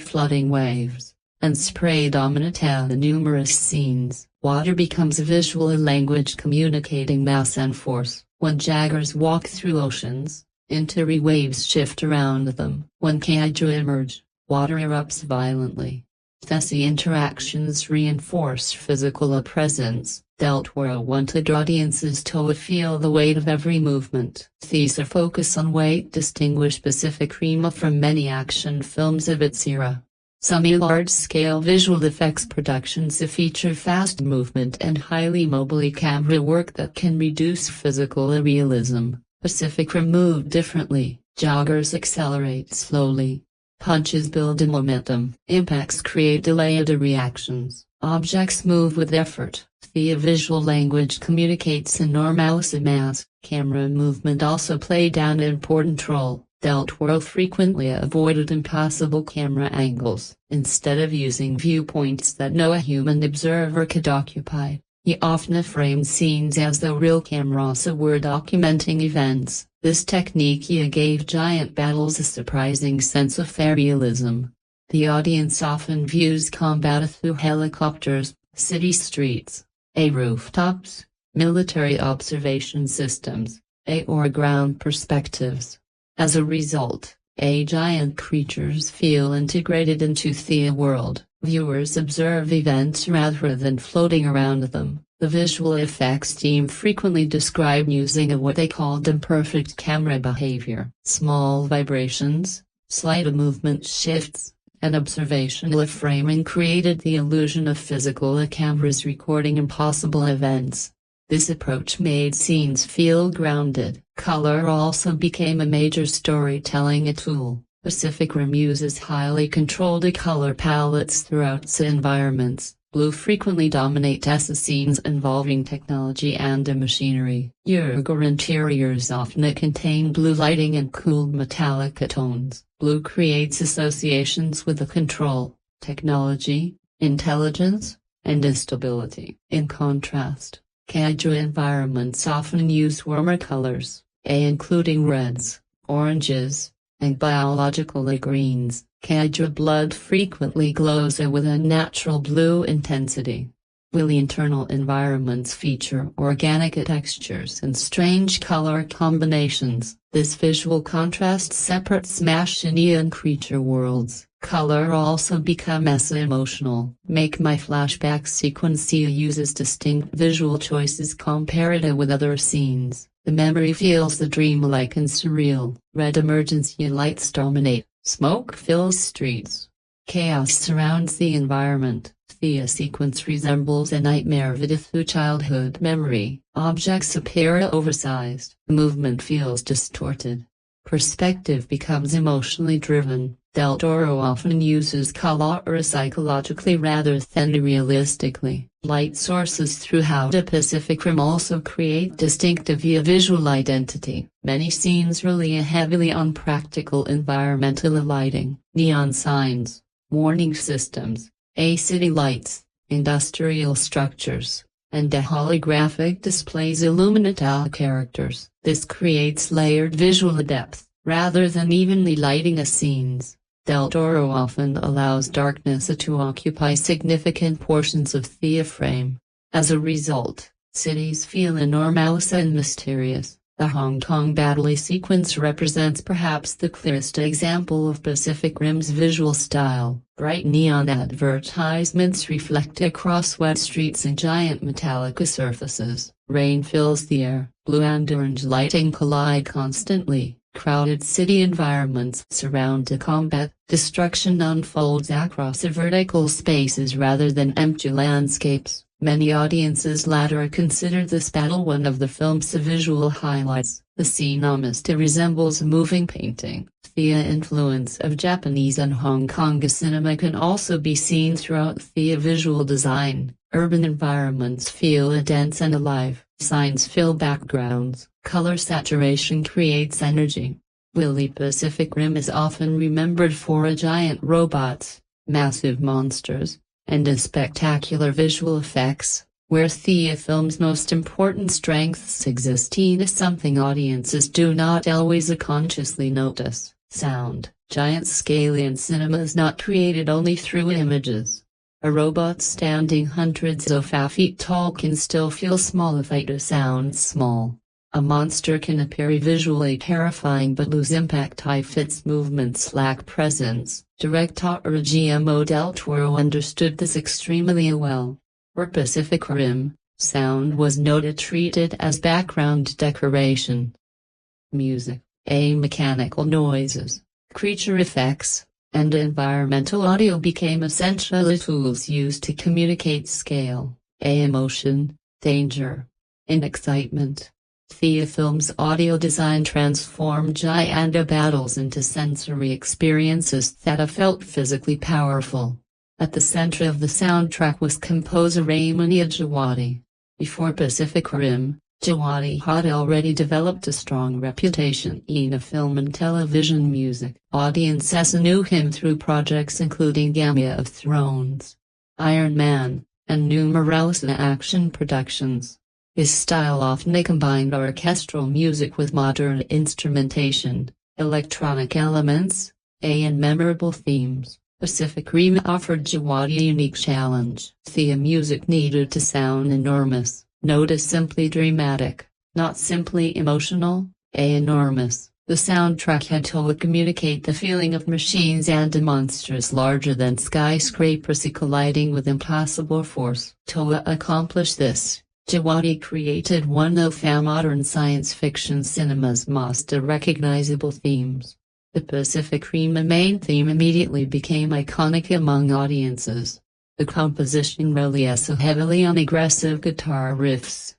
Speaker 1: flooding waves, and spray dominate the numerous scenes. Water becomes a visual language communicating mass and force. When Jaegers walk through oceans, entire waves shift around them. When Kaiju emerge, water erupts violently. These interactions reinforce physical presence. Del Toro wanted audiences to feel the weight of every movement. These focus on weight distinguish Pacific Rim from many action films of its era. Some large-scale visual effects productions feature fast movement and highly mobile camera work that can reduce physical realism. Pacific Rim moved differently. Jaegers accelerate slowly. Punches build momentum. Impacts create delayed reactions. Objects move with effort. The visual language communicates enormous mass. Camera movement also played an important role. Del Toro frequently avoided impossible camera angles. Instead of using viewpoints that no human observer could occupy, he often framed scenes as though real cameras were documenting events. This technique gave giant battles a surprising sense of realism. The audience often views combat through helicopters, city streets, rooftops, military observation systems, or ground perspectives. As a result, giant creatures feel integrated into the world. Viewers observe events rather than floating around them. The visual effects team frequently describe using what they called imperfect camera behavior. Small vibrations, slight movement shifts, and observational framing created the illusion of physical cameras recording impossible events. This approach made scenes feel grounded. Color also became a major storytelling tool. Pacific Rim uses highly controlled color palettes throughout its environments. Blue frequently dominates scenes involving technology and machinery. Jaeger interiors often contain blue lighting and cooled metallic tones. Blue creates associations with control, technology, intelligence, and stability. In contrast, Kaiju environments often use warmer colors, including reds, oranges, and biological greens. Kaiju blood frequently glows with a natural blue intensity. While internal environments feature organic textures and strange color combinations, this visual contrast separates machine and creature worlds. Color also becomes emotional. Make my flashback sequence uses distinct visual choices compared with other scenes. The memory feels the dreamlike and surreal. Red emergency lights dominate. Smoke fills streets. Chaos surrounds the environment. The sequence resembles a nightmare vivid through childhood memory. Objects appear oversized. Movement feels distorted. Perspective becomes emotionally driven. Del Toro often uses color psychologically rather than realistically. Light sources throughout the Pacific Rim also create distinctive visual identity. Many scenes rely heavily on practical environmental lighting, neon signs, warning systems, city lights, industrial structures, and holographic displays illuminate our characters. This creates layered visual depth, rather than evenly lighting the scenes. Del Toro often allows darkness to occupy significant portions of the frame. As a result, cities feel enormous and mysterious. The Hong Kong battle sequence represents perhaps the clearest example of Pacific Rim's visual style. Bright neon advertisements reflect across wet streets and giant metallic surfaces. Rain fills the air. Blue and orange lighting collide constantly. Crowded city environments surround the combat. Destruction unfolds across vertical spaces rather than empty landscapes. Many audiences later consider this battle one of the film's visual highlights. The scene almost resembles a moving painting. The influence of Japanese and Hong Kong cinema can also be seen throughout the visual design. Urban environments feel dense and alive. Signs fill backgrounds. Color saturation creates energy. The Pacific Rim is often remembered for giant robots, massive monsters, and spectacular visual effects. Where the film's most important strengths exist in something audiences do not always consciously notice. Sound. Giant scale in cinema is not created only through images. A robot standing hundreds of feet tall can still feel small if it sounds small. A monster can appear visually terrifying but lose impact if its movements lack presence. Director Guillermo del Toro understood this extremely well. For Pacific Rim, sound was noted treated as background decoration. Music, mechanical noises, creature effects, and environmental audio became essential tools used to communicate scale, emotion, danger, and excitement. The film's audio design transformed giant battles into sensory experiences that felt physically powerful. At the center of the soundtrack was composer Raymond Djawadi. Before Pacific Rim, Djawadi had already developed a strong reputation in film and television music. Audiences knew him through projects including Game of Thrones, Iron Man, and numerous action productions. His style often combined orchestral music with modern instrumentation, electronic elements, and memorable themes. Pacific Rim offered Djawadi a unique challenge. The music needed to sound enormous, not simply dramatic, not simply emotional, enormous. The soundtrack had to communicate the feeling of machines and monsters larger than skyscrapers colliding with impossible force. To accomplish this, Djawadi created one of modern science fiction cinema's most recognizable themes. The Pacific Rim main theme immediately became iconic among audiences. The composition relies heavily on aggressive guitar riffs,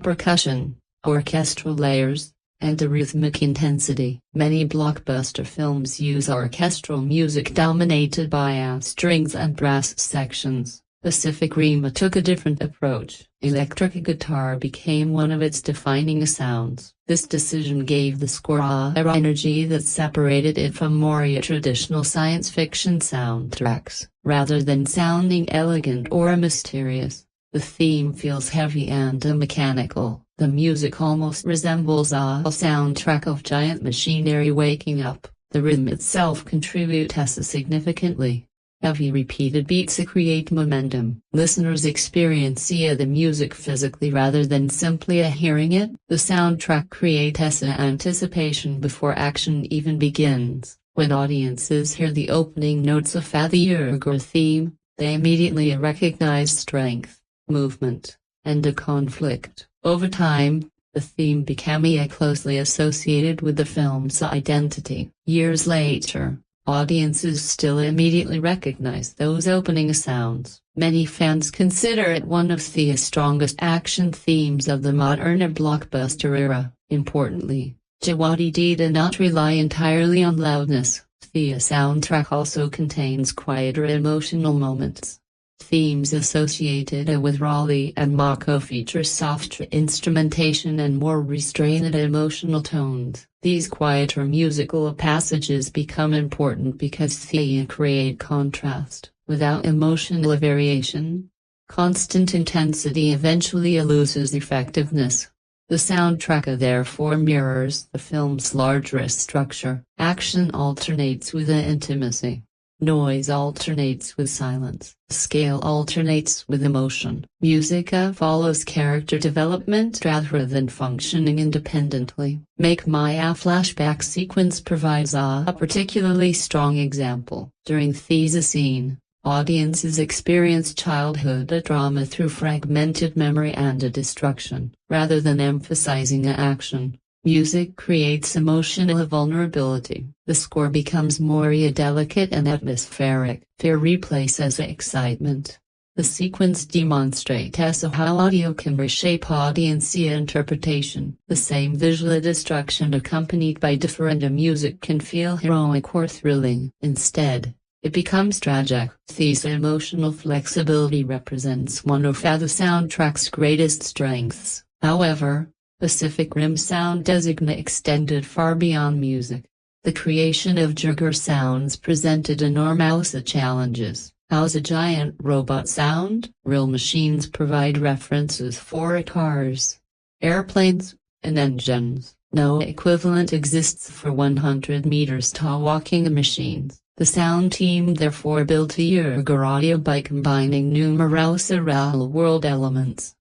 Speaker 1: percussion, orchestral layers, and rhythmic intensity. Many blockbuster films use orchestral music dominated by strings and brass sections. Pacific Rim took a different approach. Electric guitar became one of its defining sounds. This decision gave the score a energy that separated it from more traditional science fiction soundtracks. Rather than sounding elegant or mysterious, the theme feels heavy and mechanical. The music almost resembles a soundtrack of giant machinery waking up. The rhythm itself contributes significantly. Heavy repeated beats create momentum. Listeners experience the music physically rather than simply hearing it. The soundtrack creates anticipation before action even begins. When audiences hear the opening notes of the Jaeger theme, they immediately recognize strength, movement, and a conflict. Over time, the theme became closely associated with the film's identity. Years later, audiences still immediately recognize those opening sounds. Many fans consider it one of the strongest action themes of the modern blockbuster era. Importantly, Jaeger did not rely entirely on loudness. The soundtrack also contains quieter emotional moments. Themes associated with Raleigh and Mako feature softer instrumentation and more restrained emotional tones. These quieter musical passages become important because they create contrast. Without emotional variation, constant intensity eventually loses effectiveness. The soundtrack therefore mirrors the film's larger structure. Action alternates with intimacy. Noise alternates with silence. Scale alternates with emotion. Music follows character development rather than functioning independently. Make Maya flashback sequence provides a particularly strong example. During this scene, audiences experience childhood trauma through fragmented memory and destruction. Rather than emphasizing action, music creates emotional vulnerability. The score becomes more delicate and atmospheric. Fear replaces excitement. The sequence demonstrates how audio can reshape audience interpretation. The same visual destruction accompanied by different music can feel heroic or thrilling. Instead, it becomes tragic. This emotional flexibility represents one of the soundtrack's greatest strengths. However, Pacific Rim sound design extended far beyond music. The creation of Jaeger sounds presented enormous challenges. How's a giant robot sound? Real machines provide references for cars, airplanes, and engines. No equivalent exists for 100 meters tall walking machines. The sound team therefore built a Jaeger audio by combining numerous real-world elements.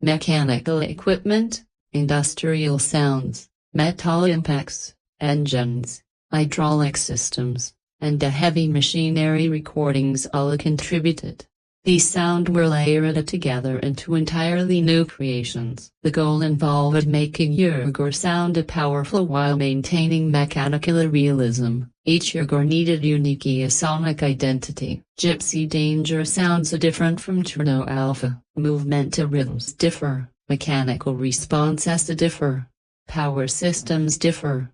Speaker 1: Mechanical equipment, industrial sounds, metal impacts, engines, hydraulic systems, and heavy machinery recordings all contributed. These sounds were layered together into entirely new creations. The goal involved making Jaeger sound powerful while maintaining mechanical realism. Each Jaeger needed unique sonic identity. Gypsy Danger sounds different from Cherno Alpha. Movement rhythms differ. Mechanical responses differ. Power systems differ.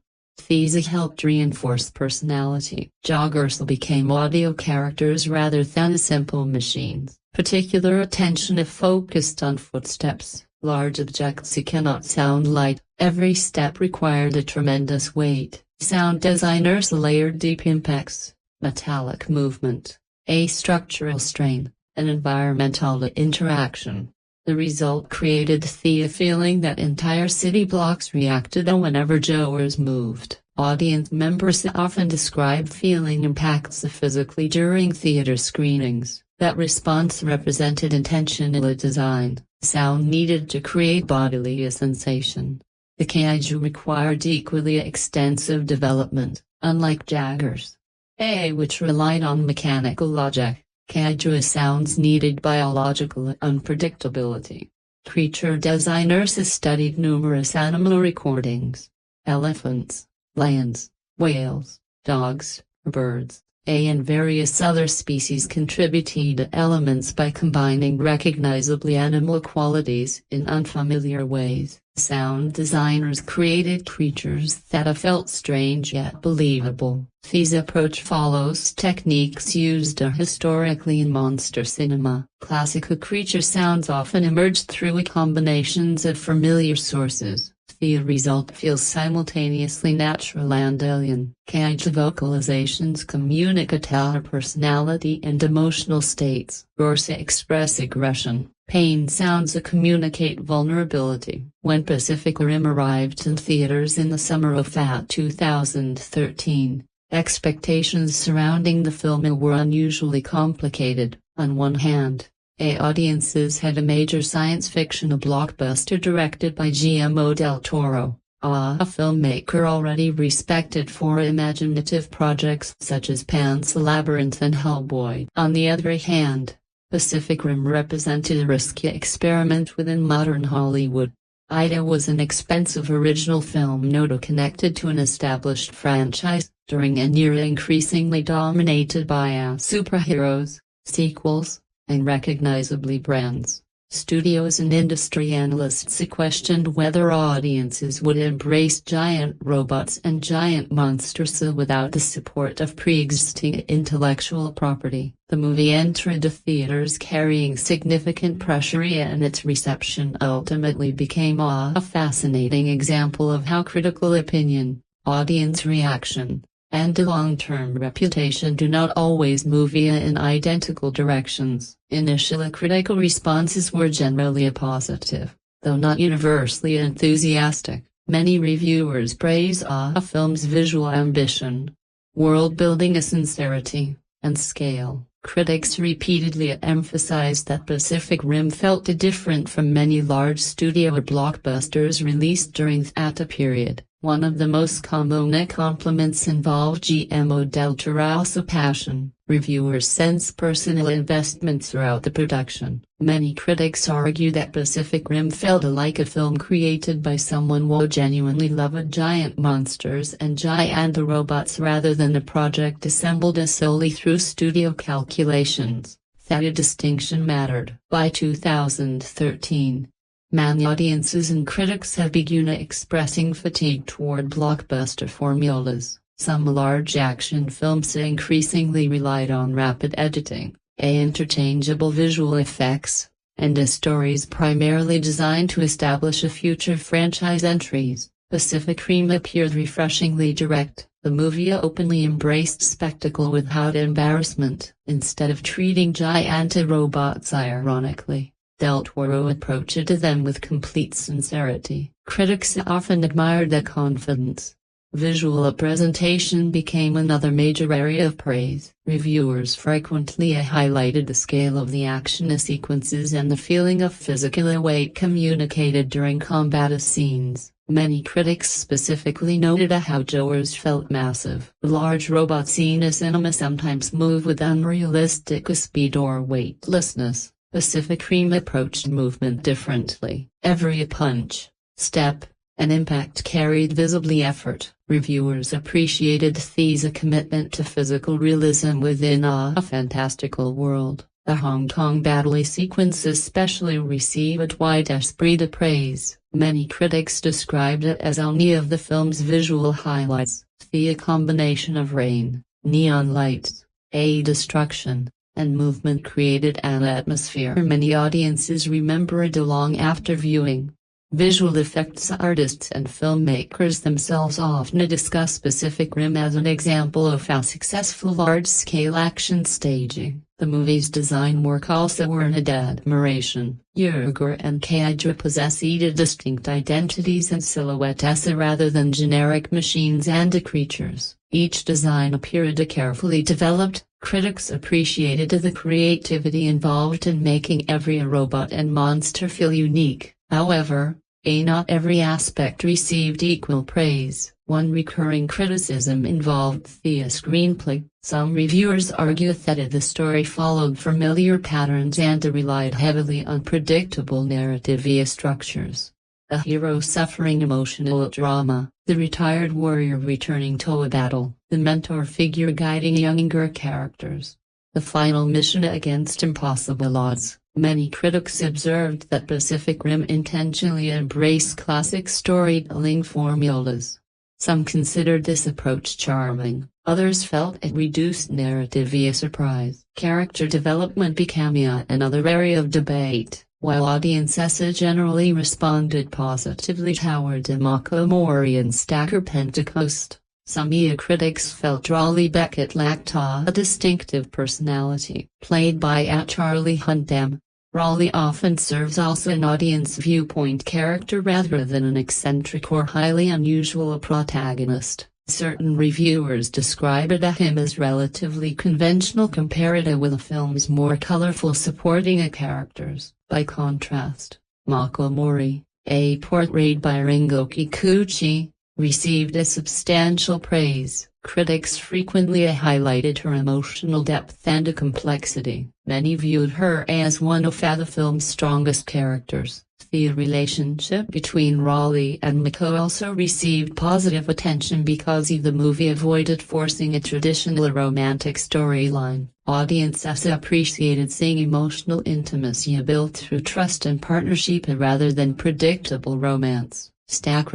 Speaker 1: These helped reinforce personality. Jaegers became audio characters rather than simple machines. Particular attention focused on footsteps. Large objects cannot sound light. Every step required a tremendous weight. Sound designers layered deep impacts, metallic movement, a structural strain, and environmental interaction. The result created the feeling that entire city blocks reacted whenever Jaegers moved. Audience members often describe feeling impacts physically during theater screenings. That response represented intentional design. Sound needed to create bodily sensation. The Kaiju required equally extensive development, unlike Jaegers, which relied on mechanical logic. Kaiju sounds needed biological unpredictability. Creature designers studied numerous animal recordings. Elephants, lions, whales, dogs, birds, and various other species contributed elements by combining recognizably animal qualities in unfamiliar ways. Sound designers created creatures that felt strange yet believable. This approach follows techniques used historically in monster cinema. Classic creature sounds often emerged through combinations of familiar sources. The result feels simultaneously natural and alien. Kaiju vocalizations communicate our personality and emotional states. Roars express aggression. Pain sounds communicate vulnerability. When Pacific Rim arrived in theaters in the summer of 2013, expectations surrounding the film were unusually complicated. On one hand, audiences had a major science fiction blockbuster directed by Guillermo del Toro, A filmmaker already respected for imaginative projects such as Pan's Labyrinth and Hellboy. On the other hand, Pacific Rim represented a risky experiment within modern Hollywood. Ida was an expensive original film nodo connected to an established franchise, during an era increasingly dominated by superheroes, sequels, and recognizably brands. Studios and industry analysts questioned whether audiences would embrace giant robots and giant monsters without the support of pre-existing intellectual property. The movie entered the theaters carrying significant pressure, and its reception ultimately became a fascinating example of how critical opinion, audience reaction, and a long-term reputation do not always move in identical directions. Initial critical responses were generally positive, though not universally enthusiastic. Many reviewers praise a film's visual ambition, world-building, sincerity, and scale. Critics repeatedly emphasized that Pacific Rim felt different from many large studio blockbusters released during that period. One of the most common compliments involved Guillermo del Toro's passion. Reviewers sense personal investment throughout the production. Many critics argue that Pacific Rim felt like a film created by someone who genuinely loved giant monsters and giant robots rather than a project assembled solely through studio calculations. That distinction mattered. By 2013, many audiences and critics have begun expressing fatigue toward blockbuster formulas. Some large action films increasingly relied on rapid editing, interchangeable visual effects, and stories primarily designed to establish a future franchise entries. Pacific Rim appeared refreshingly direct. The movie openly embraced spectacle without embarrassment. Instead of treating giant robots ironically, Del Toro approached them with complete sincerity. Critics often admired that confidence. Visual presentation became another major area of praise. Reviewers frequently highlighted the scale of the action sequences and the feeling of physical weight communicated during combat scenes. Many critics specifically noted how Jaeger's felt massive. Large robots in cinema sometimes move with unrealistic speed or weightlessness. Pacific Rim approached movement differently. Every punch, step, and impact carried visibly effort. Reviewers appreciated the commitment to physical realism within a fantastical world. The Hong Kong battle sequence especially received widespread praise. Many critics described it as any of the film's visual highlights. The combination of rain, neon lights, destruction, and movement created an atmosphere many audiences remembered long after viewing. Visual effects artists and filmmakers themselves often discuss Pacific Rim as an example of a successful large-scale action staging. The movie's design work also earned admiration. Jaeger and Kaiju possess distinct identities and silhouettes rather than generic machines and creatures. Each design appeared carefully developed. Critics appreciated the creativity involved in making every robot and monster feel unique. However, not every aspect received equal praise. One recurring criticism involved the screenplay. Some reviewers argue that the story followed familiar patterns and relied heavily on predictable narrative structures. A hero suffering emotional drama, the retired warrior returning to a battle, the mentor figure guiding younger characters. The final mission against impossible odds. Many critics observed that Pacific Rim intentionally embraced classic storytelling formulas. Some considered this approach charming, others felt it reduced narrative surprise. Character development became another area of debate. While audiences generally responded positively toward Mako, Mori and Stacker Pentecost, some critics felt Raleigh Becket lacked a distinctive personality. Played by Charlie Hunnam, Raleigh often serves as an audience viewpoint character rather than an eccentric or highly unusual protagonist. Certain reviewers described him as relatively conventional compared with the film's more colorful supporting characters. By contrast, Mako Mori, a portrait by Rinko Kikuchi, received a substantial praise. Critics frequently highlighted her emotional depth and complexity. Many viewed her as one of the film's strongest characters. The relationship between Raleigh and Mako also received positive attention because the movie avoided forcing a traditional romantic storyline. Audiences appreciated seeing emotional intimacy built through trust and partnership rather than predictable romance.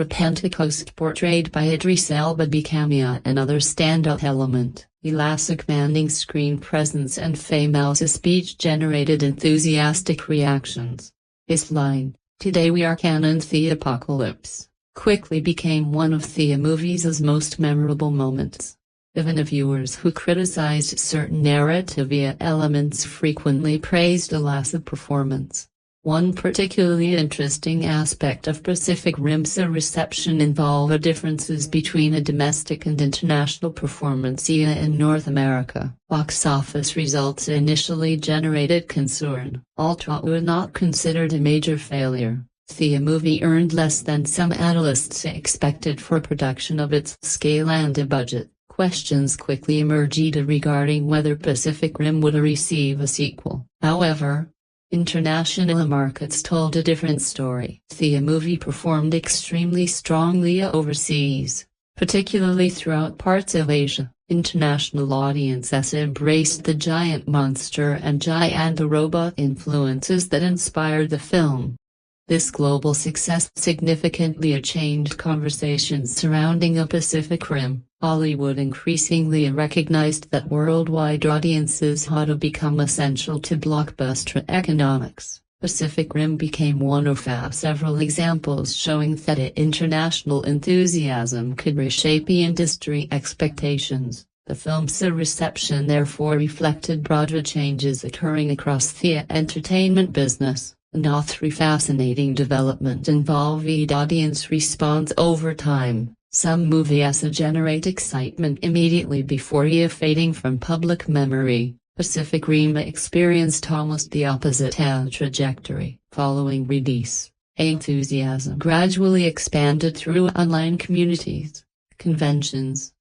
Speaker 1: Pentecost, portrayed by Idris Elba, became another standout element. Eli's commanding screen presence and famous speech generated enthusiastic reactions. His line, "Today we are canon the apocalypse," quickly became one of the movie's most memorable moments. Even viewers who criticized certain narrative elements frequently praised Eli's performance. One particularly interesting aspect of Pacific Rim's reception involved differences between a domestic and international performance in North America. Box office results initially generated concern. Although not considered a major failure, the movie earned less than some analysts expected for production of its scale and budget. Questions quickly emerged regarding whether Pacific Rim would receive a sequel. However, international markets told a different story. The movie performed extremely strongly overseas, particularly throughout parts of Asia. International audiences embraced the giant monster and giant robot influences that inspired the film. This global success significantly changed conversations surrounding a Pacific Rim. Hollywood increasingly recognized that worldwide audiences had become essential to blockbuster economics. Pacific Rim became one of several examples showing that international enthusiasm could reshape industry expectations. The film's reception therefore reflected broader changes occurring across the entertainment business. Another fascinating development involved audience response over time. Some movies generate excitement immediately before fading from public memory. Pacific Rim experienced almost the opposite trajectory. Following release, enthusiasm gradually expanded through online communities, conventions,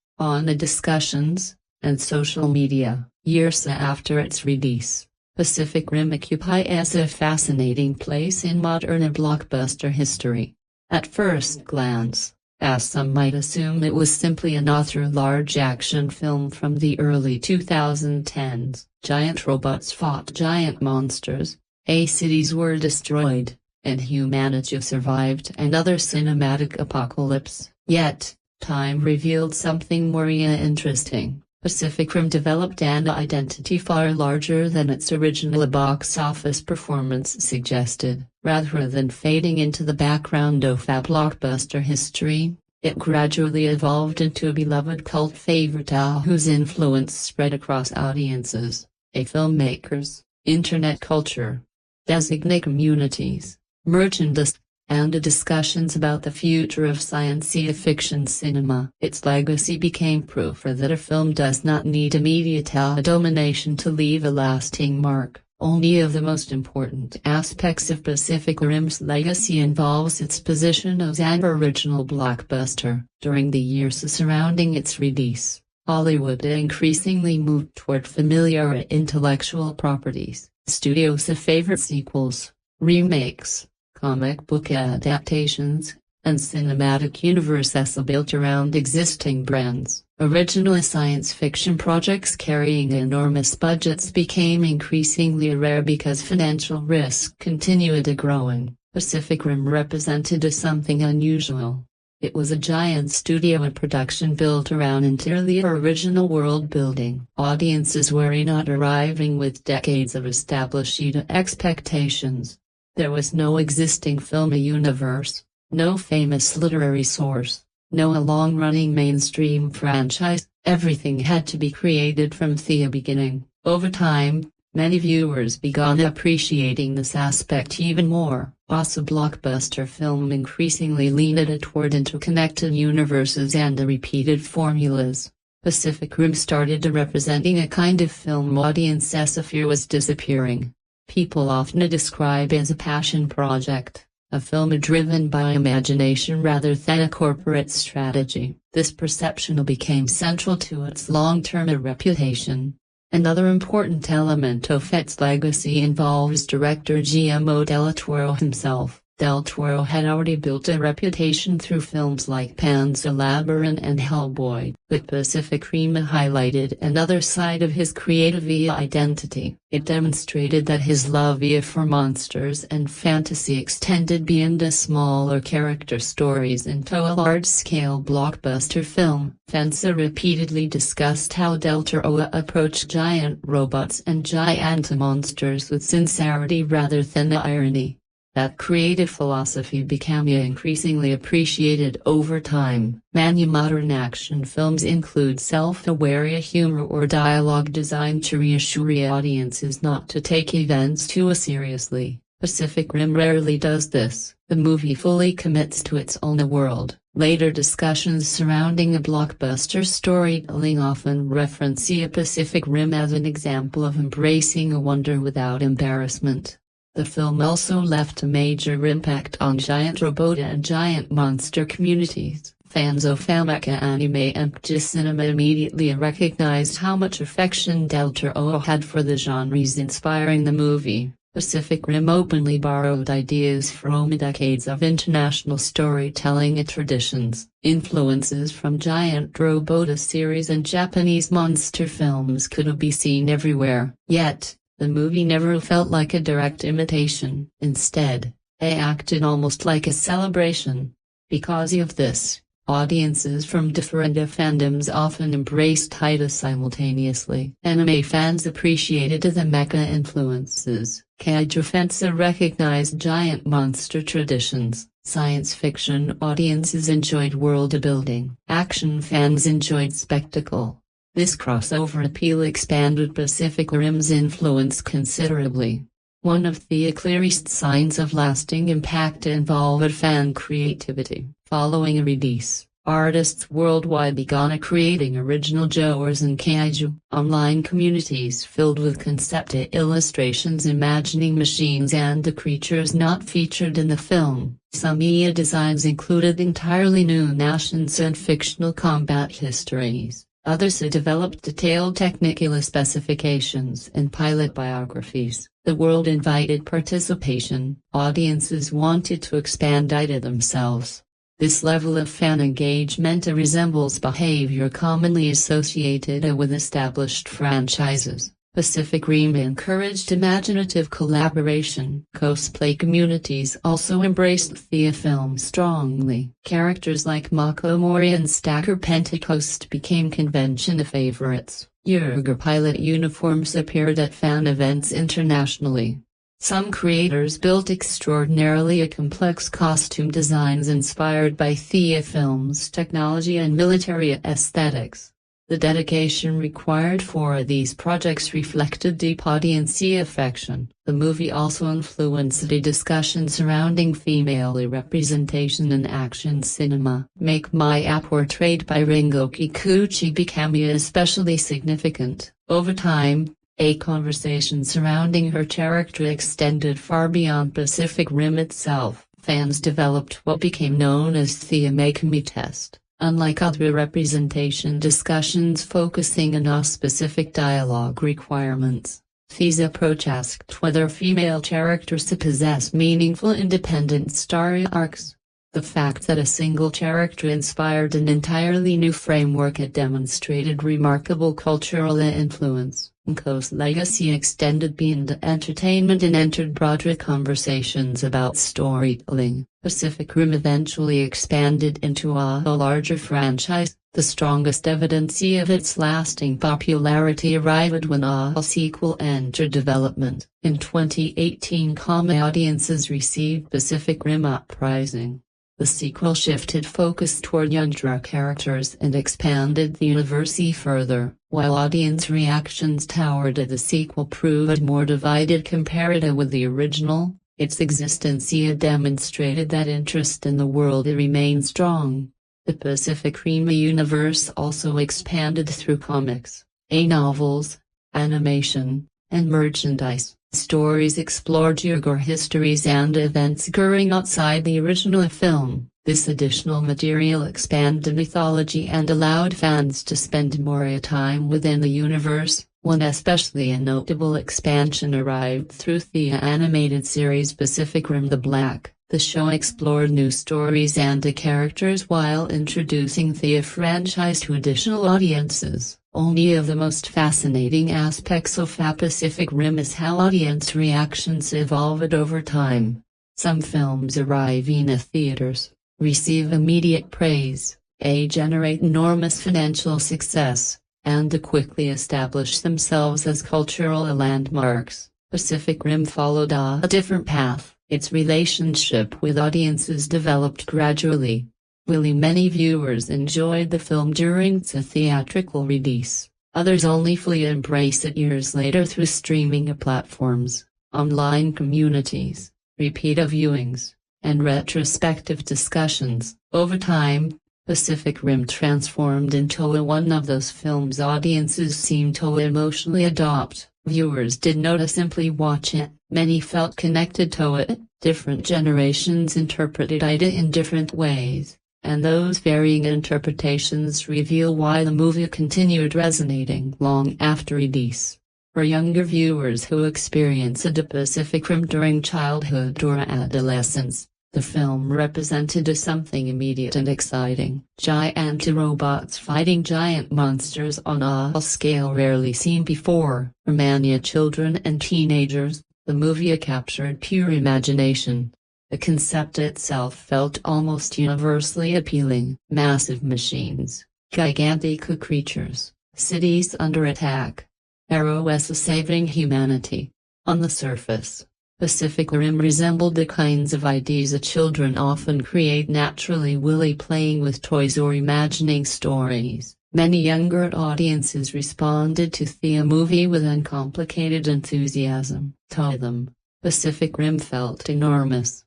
Speaker 1: discussions, and social media. Years after its release, Pacific Rim occupies a fascinating place in modern blockbuster history. At first glance, as some might assume, it was simply another large action film from the early 2010s. Giant robots fought giant monsters, cities were destroyed, and humanity survived another cinematic apocalypse. Yet, time revealed something more interesting. Pacific Rim developed an identity far larger than its original box office performance suggested. Rather than fading into the background of blockbuster history, it gradually evolved into a beloved cult favorite whose influence spread across audiences, filmmakers, internet culture, designate communities, merchandise, and discussions about the future of science fiction cinema. Its legacy became proof that a film does not need immediate domination to leave a lasting mark. Only of the most important aspects of Pacific Rim's legacy involves its position as an original blockbuster. During the years surrounding its release, Hollywood increasingly moved toward familiar intellectual properties. Studios favored sequels, remakes, comic book adaptations, and cinematic universes built around existing brands. Original science fiction projects carrying enormous budgets became increasingly rare because financial risk continued growing. Pacific Rim represented something unusual. It was a giant studio and production built around entirely original world building. Audiences were not arriving with decades of established expectations. There was no existing film universe, no famous literary source, no long-running mainstream franchise. Everything had to be created from the beginning. Over time, many viewers began appreciating this aspect even more. As a blockbuster film increasingly leaned toward interconnected universes and repeated formulas, Pacific Rim started representing a kind of film audiences fear was disappearing. People often describe as a passion project, a film driven by imagination rather than a corporate strategy. This perception became central to its long-term reputation. Another important element of its legacy involves director Guillermo del Toro himself. Del Toro had already built a reputation through films like Pan's Labyrinth and Hellboy, but Pacific Rim highlighted another side of his creative identity. It demonstrated that his love for monsters and fantasy extended beyond the smaller character stories into a large-scale blockbuster film. Fans repeatedly discussed how Del Toro approached giant robots and giant monsters with sincerity rather than irony. That creative philosophy became increasingly appreciated over time. Many modern action films include self-aware humor or dialogue designed to reassure audiences not to take events too seriously. Pacific Rim rarely does this. The movie fully commits to its own world. Later discussions surrounding a blockbuster storytelling often reference Pacific Rim as an example of embracing a wonder without embarrassment. The film also left a major impact on giant robot and giant monster communities. Fans of Mecha anime and cinema immediately recognized how much affection Del Toro had for the genres inspiring the movie. Pacific Rim openly borrowed ideas from decades of international storytelling traditions. Influences from giant robot series and Japanese monster films could be seen everywhere. Yet, the movie never felt like a direct imitation. Instead, it acted almost like a celebration. Because of this, audiences from different fandoms often embraced it simultaneously. Anime fans appreciated the mecha influences. Kaiju fans recognized giant monster traditions. Science fiction audiences enjoyed world building. Action fans enjoyed spectacle. This crossover appeal expanded Pacific Rim's influence considerably. One of the clearest signs of lasting impact involved fan creativity. Following a release, artists worldwide began creating original genres and kaiju. Online communities filled with concept illustrations imagining machines and the creatures not featured in the film. Some designs included entirely new nations and fictional combat histories. Others developed detailed technical specifications and pilot biographies. The world invited participation. Audiences wanted to expand themselves. This level of fan engagement resembles behavior commonly associated with established franchises. Pacific Rim encouraged imaginative collaboration. Cosplay communities also embraced the film strongly. Characters like Mako, Mori and Stacker Pentecost became convention favorites. Jaeger pilot uniforms appeared at fan events internationally. Some creators built extraordinarily complex costume designs inspired by the film's technology and military aesthetics. The dedication required for these projects reflected deep audience affection. The movie also influenced the discussion surrounding female representation in action cinema. Mako, portrayed by Rinko Kikuchi, became especially significant. Over time, a conversation surrounding her character extended far beyond Pacific Rim itself. Fans developed what became known as the Mako test. Unlike other representation discussions focusing on specific dialogue requirements, this approach asked whether female characters possess meaningful independent story arcs. The fact that a single character inspired an entirely new framework demonstrated remarkable cultural influence. Mako's legacy extended beyond entertainment and entered broader conversations about storytelling. Pacific Rim eventually expanded into a larger franchise. The strongest evidence of its lasting popularity arrived when a sequel entered development. In 2018, audiences received Pacific Rim Uprising. The sequel shifted focus toward younger characters and expanded the universe further. While audience reactions toward the sequel proved more divided compared with the original, its existence demonstrated that interest in the world remained strong. The Pacific Rim universe also expanded through comics, novels, animation, and merchandise. Stories explore Jaeger histories and events occurring outside the original film. This additional material expanded mythology and allowed fans to spend more time within the universe. One especially a notable expansion arrived through the animated series Pacific Rim: The Black. The show explored new stories and characters while introducing the franchise to additional audiences. Only of the most fascinating aspects of Pacific Rim is how audience reactions evolved over time. Some films arrive in theaters, receive immediate praise, generate enormous financial success, and quickly establish themselves as cultural landmarks. Pacific Rim followed a different path. Its relationship with audiences developed gradually. While many viewers enjoyed the film during its theatrical release, others only fully embrace it years later through streaming platforms, online communities, repeat viewings, and retrospective discussions. Over time, Pacific Rim transformed into one of those films audiences seem to emotionally adopt. Viewers did not simply watch it, many felt connected to it. Different generations interpreted it in different ways, and those varying interpretations reveal why the movie continued resonating long after release. For younger viewers who experienced the Pacific Rim during childhood or adolescence, the film represented something immediate and exciting. Giant robots fighting giant monsters on a scale rarely seen before. For many children and teenagers, the movie captured pure imagination. The concept itself felt almost universally appealing. Massive machines, gigantic creatures, cities under attack, heroes saving humanity. On the surface, Pacific Rim resembled the kinds of ideas children often create naturally while playing with toys or imagining stories. Many younger audiences responded to the movie with uncomplicated enthusiasm. To them, Pacific Rim felt enormous.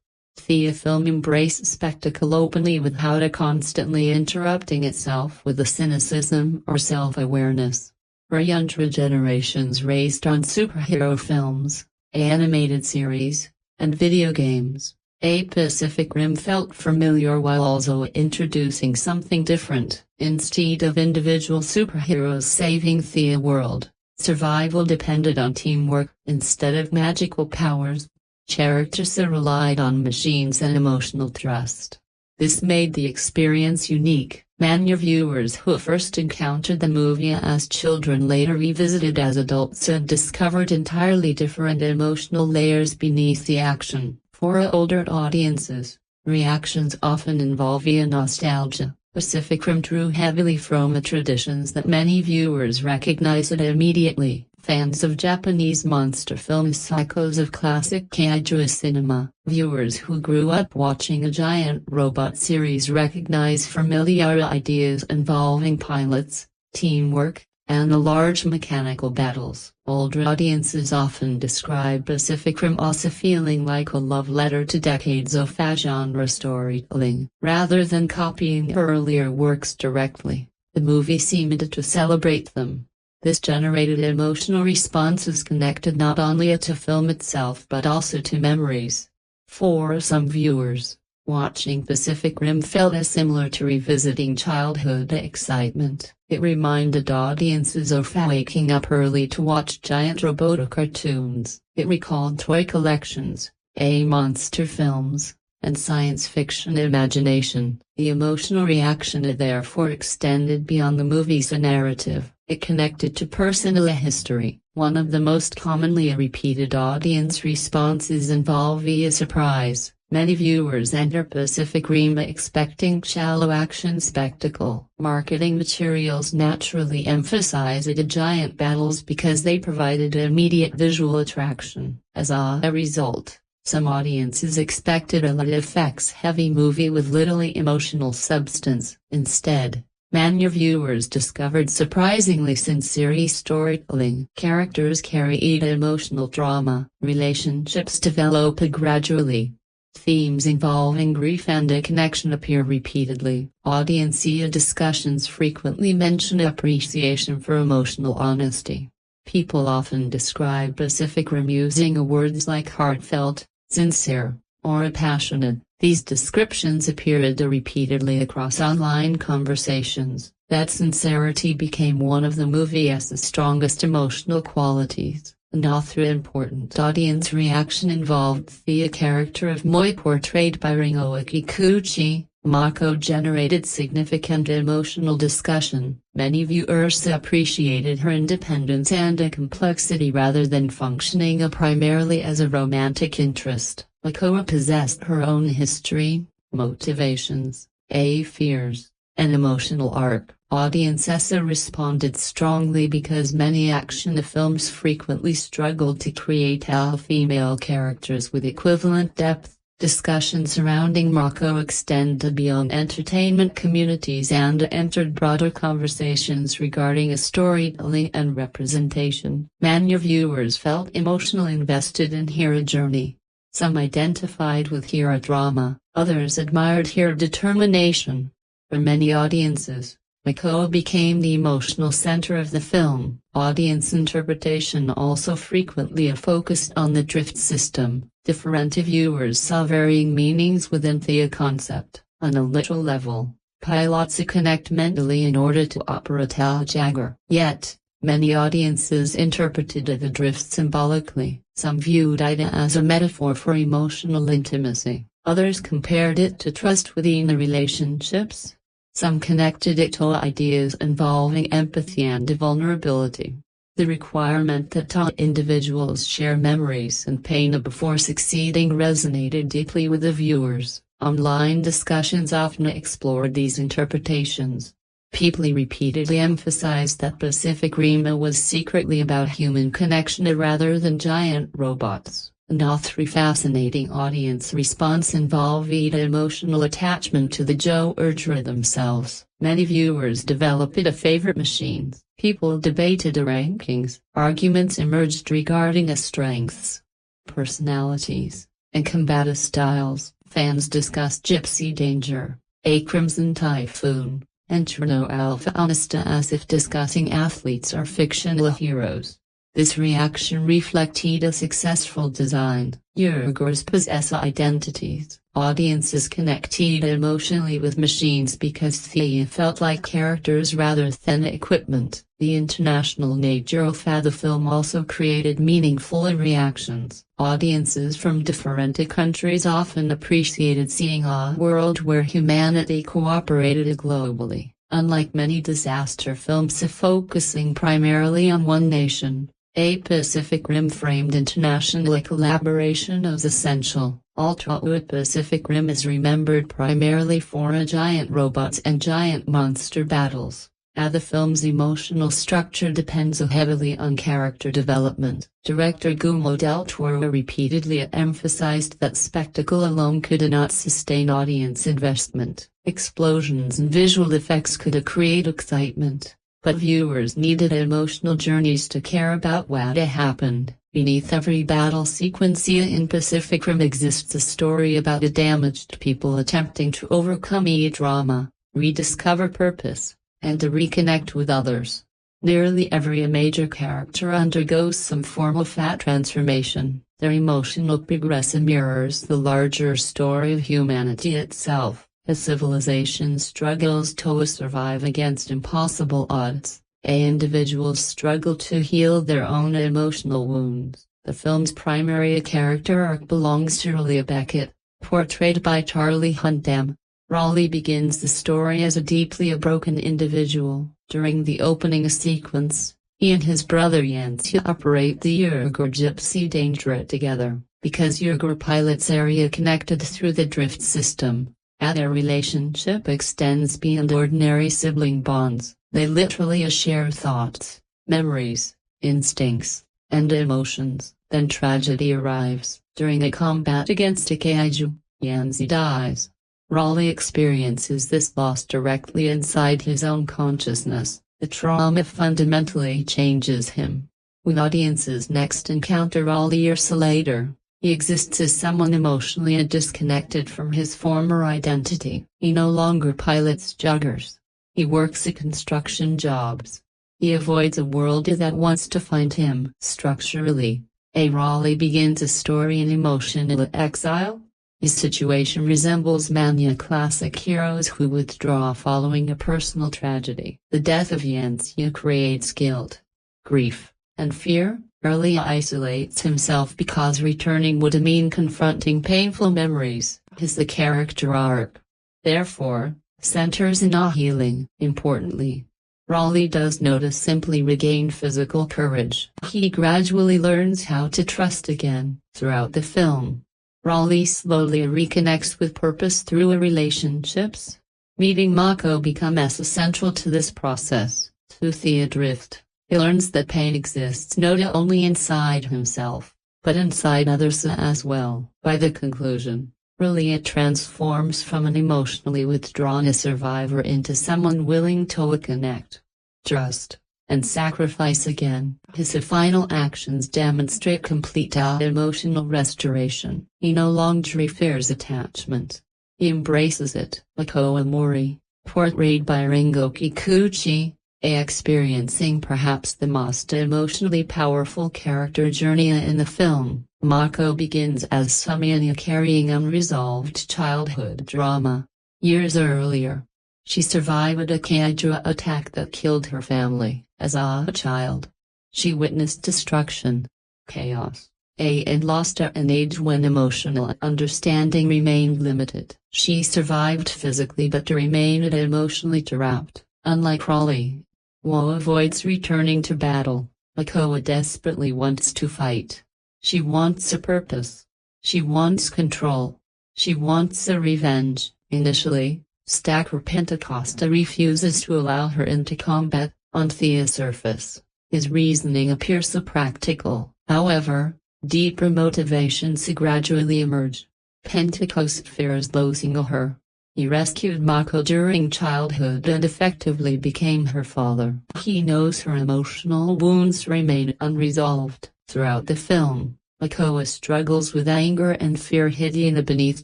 Speaker 1: The film embraced spectacle openly without constantly interrupting itself with cynicism or self-awareness. For younger generations raised on superhero films, animated series, and video games, Pacific Rim felt familiar while also introducing something different. Instead of individual superheroes saving the world, survival depended on teamwork. Instead of magical powers, characters relied on machines and emotional trust. This made the experience unique. Many viewers who first encountered the movie as children later revisited as adults and discovered entirely different emotional layers beneath the action. For older audiences, reactions often involve nostalgia. Pacific Rim drew heavily from traditions that many viewers recognized immediately. Fans of Japanese monster films, psychos of classic Kaiju cinema, viewers who grew up watching a giant robot series recognize familiar ideas involving pilots, teamwork, and the large mechanical battles. Older audiences often describe Pacific Rim as feeling like a love letter to decades of genre storytelling. Rather than copying earlier works directly, the movie seemed to celebrate them. This generated emotional responses connected not only to film itself but also to memories. For some viewers, watching Pacific Rim felt similar to revisiting childhood excitement. It reminded audiences of waking up early to watch giant robot cartoons. It recalled toy collections, monster films, and science fiction imagination. The emotional reaction therefore extended beyond the movie's narrative. It connected to personal history. One of the most commonly repeated audience responses involved surprise. Many viewers enter Pacific Rim expecting shallow action spectacle. Marketing materials naturally emphasized giant battles because they provided immediate visual attraction. As a result, some audiences expected a effects-heavy movie with little emotional substance. Instead, many viewers discovered surprisingly sincere storytelling. Characters carried emotional drama. Relationships develop gradually. Themes involving grief and connection appear repeatedly. Audience discussions frequently mention appreciation for emotional honesty. People often describe Pacific Rim using words like heartfelt, sincere, or passionate. These descriptions appeared repeatedly across online conversations. That sincerity became one of the movie's strongest emotional qualities. Another important audience reaction involved the character of Mori portrayed by Rinko Kikuchi. Mako generated significant emotional discussion. Many viewers appreciated her independence and complexity rather than functioning primarily as a romantic interest. Mako possessed her own history, motivations, fears, and emotional arc. Audiences responded strongly because many action films frequently struggled to create female characters with equivalent depth. Discussion surrounding Mako extended beyond entertainment communities and entered broader conversations regarding storytelling and representation. Many viewers felt emotionally invested in her journey. Some identified with her drama, others admired her determination. For many audiences, Mako became the emotional center of the film. Audience interpretation also frequently focused on the drift system. Different viewers saw varying meanings within the concept. On a literal level, pilots connect mentally in order to operate a Jaeger. Yet, many audiences interpreted the drift symbolically. Some viewed it as a metaphor for emotional intimacy. Others compared it to trust within the relationships. Some connected it to ideas involving empathy and vulnerability. The requirement that individuals share memories and pain before succeeding resonated deeply with the viewers. Online discussions often explored these interpretations. People repeatedly emphasized that Pacific Rim was secretly about human connection rather than giant robots. Another fascinating audience response involved emotional attachment to the Jaeger themselves. Many viewers developed favorite machines. People debated rankings. Arguments emerged regarding strengths, personalities, and combat styles. Fans discussed Gypsy Danger, A Crimson Typhoon, and Cherno Alpha Honesta as if discussing athletes or fictional heroes. This reaction reflected a successful design. Jaegers possess identities. Audiences connected emotionally with machines because they felt like characters rather than equipment. The international nature of the film also created meaningful reactions. Audiences from different countries often appreciated seeing a world where humanity cooperated globally. Unlike many disaster films focusing primarily on one nation, a Pacific Rim-framed international collaboration is essential. Pacific Rim is remembered primarily for giant robots and giant monster battles. The film's emotional structure depends heavily on character development. Director Guillermo del Toro repeatedly emphasized that spectacle alone could not sustain audience investment. Explosions and visual effects could create excitement, but viewers needed emotional journeys to care about what happened. Beneath every battle sequence in Pacific Rim exists a story about damaged people attempting to overcome drama, rediscover purpose, and to reconnect with others. Nearly every major character undergoes some form of transformation. Their emotional progress mirrors the larger story of humanity itself. As civilization struggles to survive against impossible odds, individuals struggle to heal their own emotional wounds. The film's primary character arc belongs to Raleigh Becket, portrayed by Charlie Hunnam. Raleigh begins the story as a deeply broken individual. During the opening sequence, he and his brother Yancey operate the Jaeger Gypsy Danger together. Because Jaeger pilots area connected through the drift system, their relationship extends beyond ordinary sibling bonds. They literally share thoughts, memories, instincts, and emotions. Then tragedy arrives. During a combat against a Kaiju, Yancey dies. Raleigh experiences this loss directly inside his own consciousness. The trauma fundamentally changes him. When audiences next encounter Raleigh years later, he exists as someone emotionally disconnected from his former identity. He no longer pilots Jaegers. He works construction jobs, He avoids a world that wants to find him. Structurally, Raleigh begins a story in emotional exile. His situation resembles many classic heroes who withdraw following a personal tragedy. The death of Yancia creates guilt, grief, and fear. Raleigh isolates himself because returning would mean confronting painful memories. The character arc, therefore, centers in healing. Importantly, Raleigh does not simply regain physical courage. He gradually learns how to trust again. Throughout the film, Raleigh slowly reconnects with purpose through relationships. Meeting Mako becomes essential to this process. Through the drift, he learns that pain exists not only inside himself, but inside others as well. By the conclusion, Raleigh transforms from an emotionally withdrawn survivor into someone willing to connect, trust, and sacrifice again. His final actions demonstrate complete emotional restoration. He no longer fears attachment. He embraces it. Mako and Mori, portrayed by Rinko Kikuchi, experiencing perhaps the most emotionally powerful character journey in the film. Mako begins as someone carrying unresolved childhood drama. Years earlier, she survived a Kaiju attack that killed her family. As a child, she witnessed destruction, chaos, and lost at an age when emotional understanding remained limited. She survived physically but remained emotionally trapped. Unlike Raleigh, who avoids returning to battle, Mako desperately wants to fight. She wants a purpose. She wants control. She wants a revenge. Initially, Stacker Pentecost refuses to allow her into combat. On the surface, his reasoning appears practical. However, deeper motivations gradually emerge. Pentecost fears losing her. He rescued Mako during childhood and effectively became her father. He knows her emotional wounds remain unresolved. Throughout the film, Mako struggles with anger and fear hidden beneath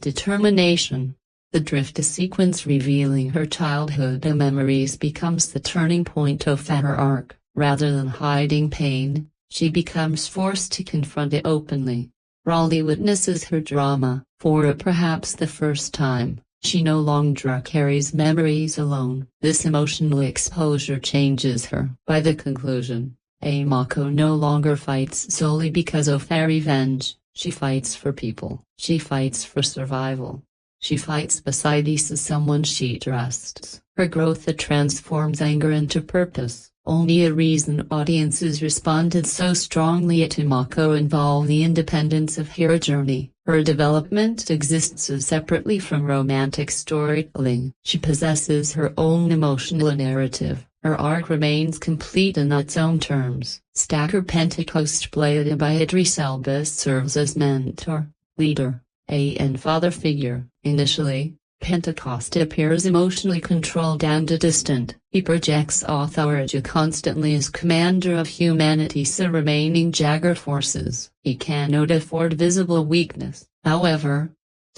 Speaker 1: determination. The drift sequence revealing her childhood memories becomes the turning point of her arc. Rather than hiding pain, she becomes forced to confront it openly. Raleigh witnesses her drama. For perhaps the first time, she no longer carries memories alone. This emotional exposure changes her. By the conclusion, Mako no longer fights solely because of her revenge. She fights for people. She fights for survival. She fights beside someone she trusts. Her growth transforms anger into purpose. Only a reason audiences responded so strongly to Mako involved the independence of her journey. Her development exists separately from romantic storytelling. She possesses her own emotional narrative. Her arc remains complete in its own terms. Stacker Pentecost, played by Idris Elba, serves as mentor, leader, and father figure. Initially, Pentecost appears emotionally controlled and distant. He projects authority constantly as commander of humanity's remaining Jaeger forces. He cannot afford visible weakness. However,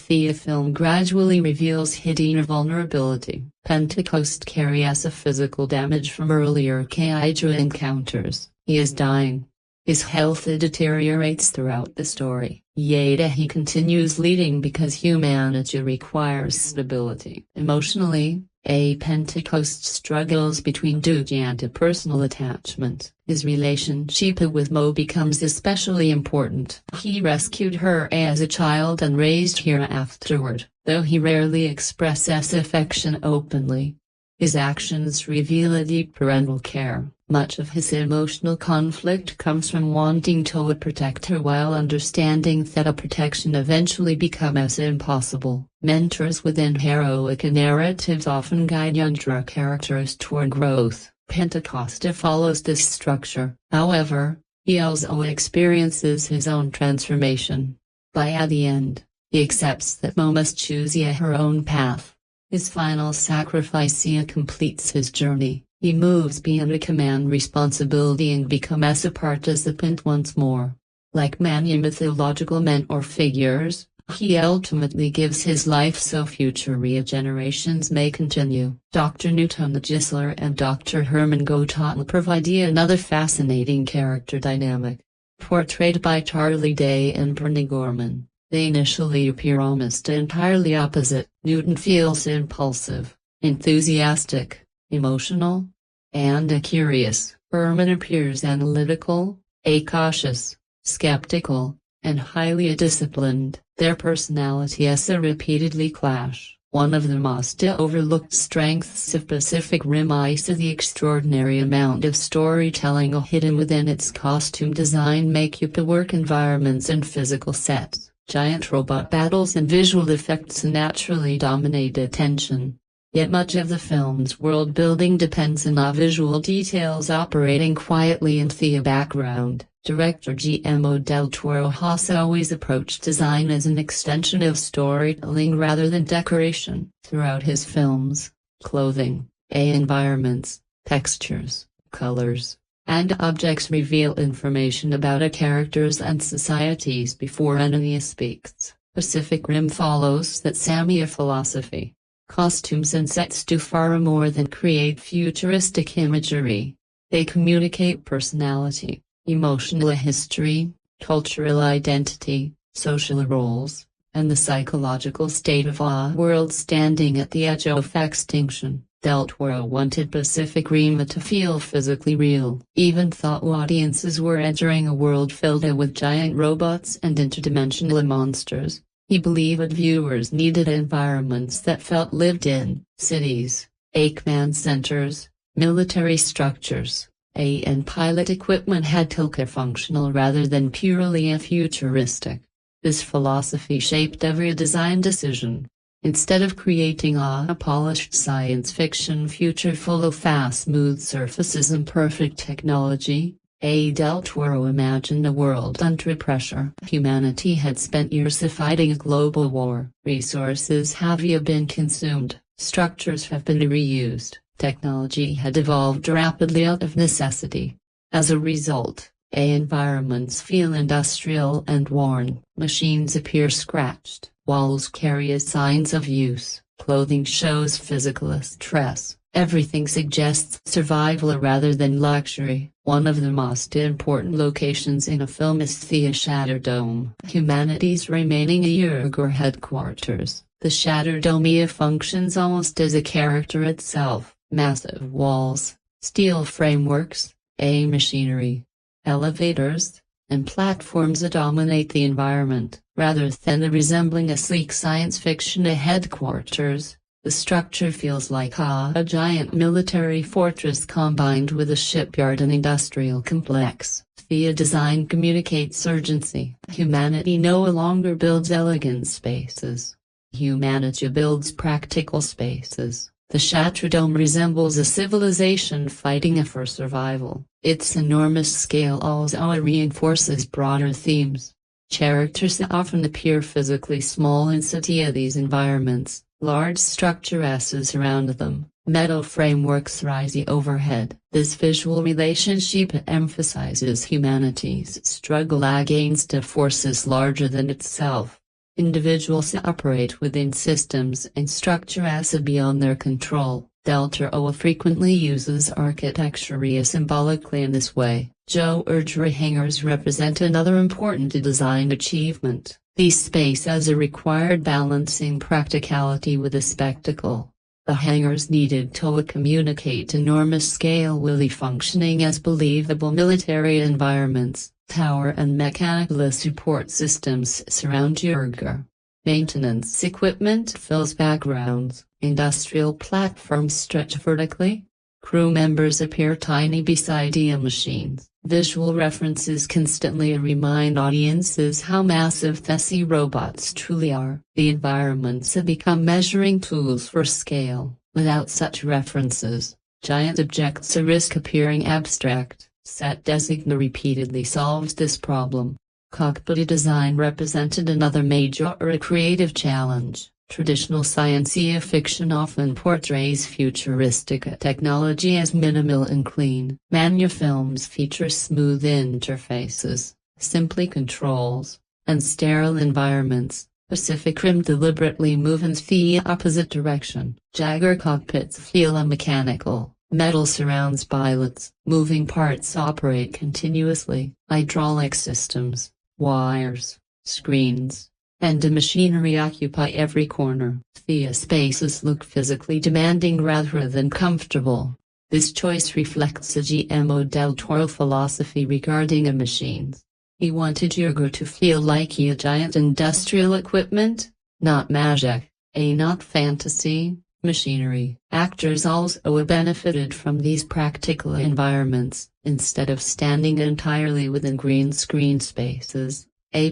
Speaker 1: the film gradually reveals hidden vulnerability. Pentecost carries physical damage from earlier Kaiju encounters. He is dying. His health deteriorates throughout the story. Yet he continues leading because humanity requires stability. Emotionally, Pentecost struggles between duty and personal attachment. His relationship with Mo becomes especially important. He rescued her as a child and raised her afterward, though he rarely expresses affection openly. His actions reveal a deep parental care. Much of his emotional conflict comes from wanting to protect her while understanding that a protection eventually becomes impossible. Mentors within heroic narratives often guide younger characters toward growth. Pentecost follows this structure. However, he also experiences his own transformation. By the end, he accepts that Mo must choose her own path. His final sacrifice completes his journey. He moves beyond a command responsibility and becomes a participant once more. Like many mythological men or figures, He ultimately gives his life so future regenerations may continue. Dr. Newton Gisler and Dr. Herman Gottlieb provide another fascinating character dynamic. Portrayed by Charlie Day and Bernie Gorman, they initially appear almost entirely opposite. Newton feels impulsive, enthusiastic, emotional, and curious. Berman appears analytical, cautious, skeptical, and highly disciplined. Their personalities repeatedly clash. One of the most overlooked strengths of Pacific Rim is the extraordinary amount of storytelling hidden within its costume design, makeup, work environments, and physical sets. Giant robot battles and visual effects naturally dominate attention. Yet much of the film's world building depends on visual details operating quietly in the background. Director Guillermo del Toro has always approached design as an extension of storytelling rather than decoration. Throughout his films, clothing, environments, textures, colors, and objects reveal information about characters and societies before anyone speaks. Pacific Rim follows that same philosophy. Costumes and sets do far more than create futuristic imagery. They communicate personality, emotional history, cultural identity, social roles, and the psychological state of a world standing at the edge of extinction. Del Toro wanted Pacific Rim to feel physically real. Even though audiences were entering a world filled with giant robots and interdimensional monsters, he believed viewers needed environments that felt lived in. Cities, command centers, military structures, and pilot equipment had to look functional rather than purely futuristic. This philosophy shaped every design decision. Instead of creating a polished science fiction future full of fast, smooth surfaces and perfect technology, Del Toro imagined a world under pressure. Humanity had spent years fighting a global war. Resources have been consumed, structures have been reused, technology had evolved rapidly out of necessity. As a result, environments feel industrial and worn, machines appear scratched, walls carry signs of use, clothing shows physical stress. Everything suggests survival rather than luxury. One of the most important locations in a film is the Shattered Dome, humanity's remaining Jaeger headquarters. The Shattered Dome functions almost as a character itself. Massive walls, steel frameworks, machinery, elevators, and platforms dominate the environment. Rather than resembling a sleek science fiction headquarters, the structure feels like a giant military fortress combined with a shipyard and industrial complex. The design communicates urgency. Humanity no longer builds elegant spaces. Humanity builds practical spaces. The Shattered Dome resembles a civilization fighting for survival. Its enormous scale also reinforces broader themes. Characters often appear physically small inside these environments. Large structures surround them, metal frameworks rise overhead. This visual relationship emphasizes humanity's struggle against forces larger than itself. Individuals operate within systems and structures beyond their control. Del Toro frequently uses architecture symbolically in this way. Jaeger hangars represent another important design achievement. These spaces required balancing practicality with a spectacle. The hangars needed to communicate enormous scale while functioning as believable military environments. Tower and mechanical support systems surround Jaeger. Maintenance equipment fills backgrounds. Industrial platforms stretch vertically. Crew members appear tiny beside machines. Visual references constantly remind audiences how massive the robots truly are. The environments become measuring tools for scale. Without such references, giant objects risk appearing abstract. Set design repeatedly solves this problem. Cockpit design represented another major creative challenge. Traditional science fiction often portrays futuristic technology as minimal and clean. Manu films feature smooth interfaces, simply controls, and sterile environments. Pacific Rim deliberately move in the opposite direction. Jaeger cockpits feel mechanical. Metal surrounds pilots. Moving parts operate continuously. Hydraulic systems, wires, screens, and machinery occupy every corner. The spaces look physically demanding rather than comfortable. This choice reflects a Guillermo del Toro philosophy regarding machines. He wanted Jaeger to feel like a giant industrial equipment, not magic, not fantasy, machinery. Actors also benefited from these practical environments. Instead of standing entirely within green screen spaces,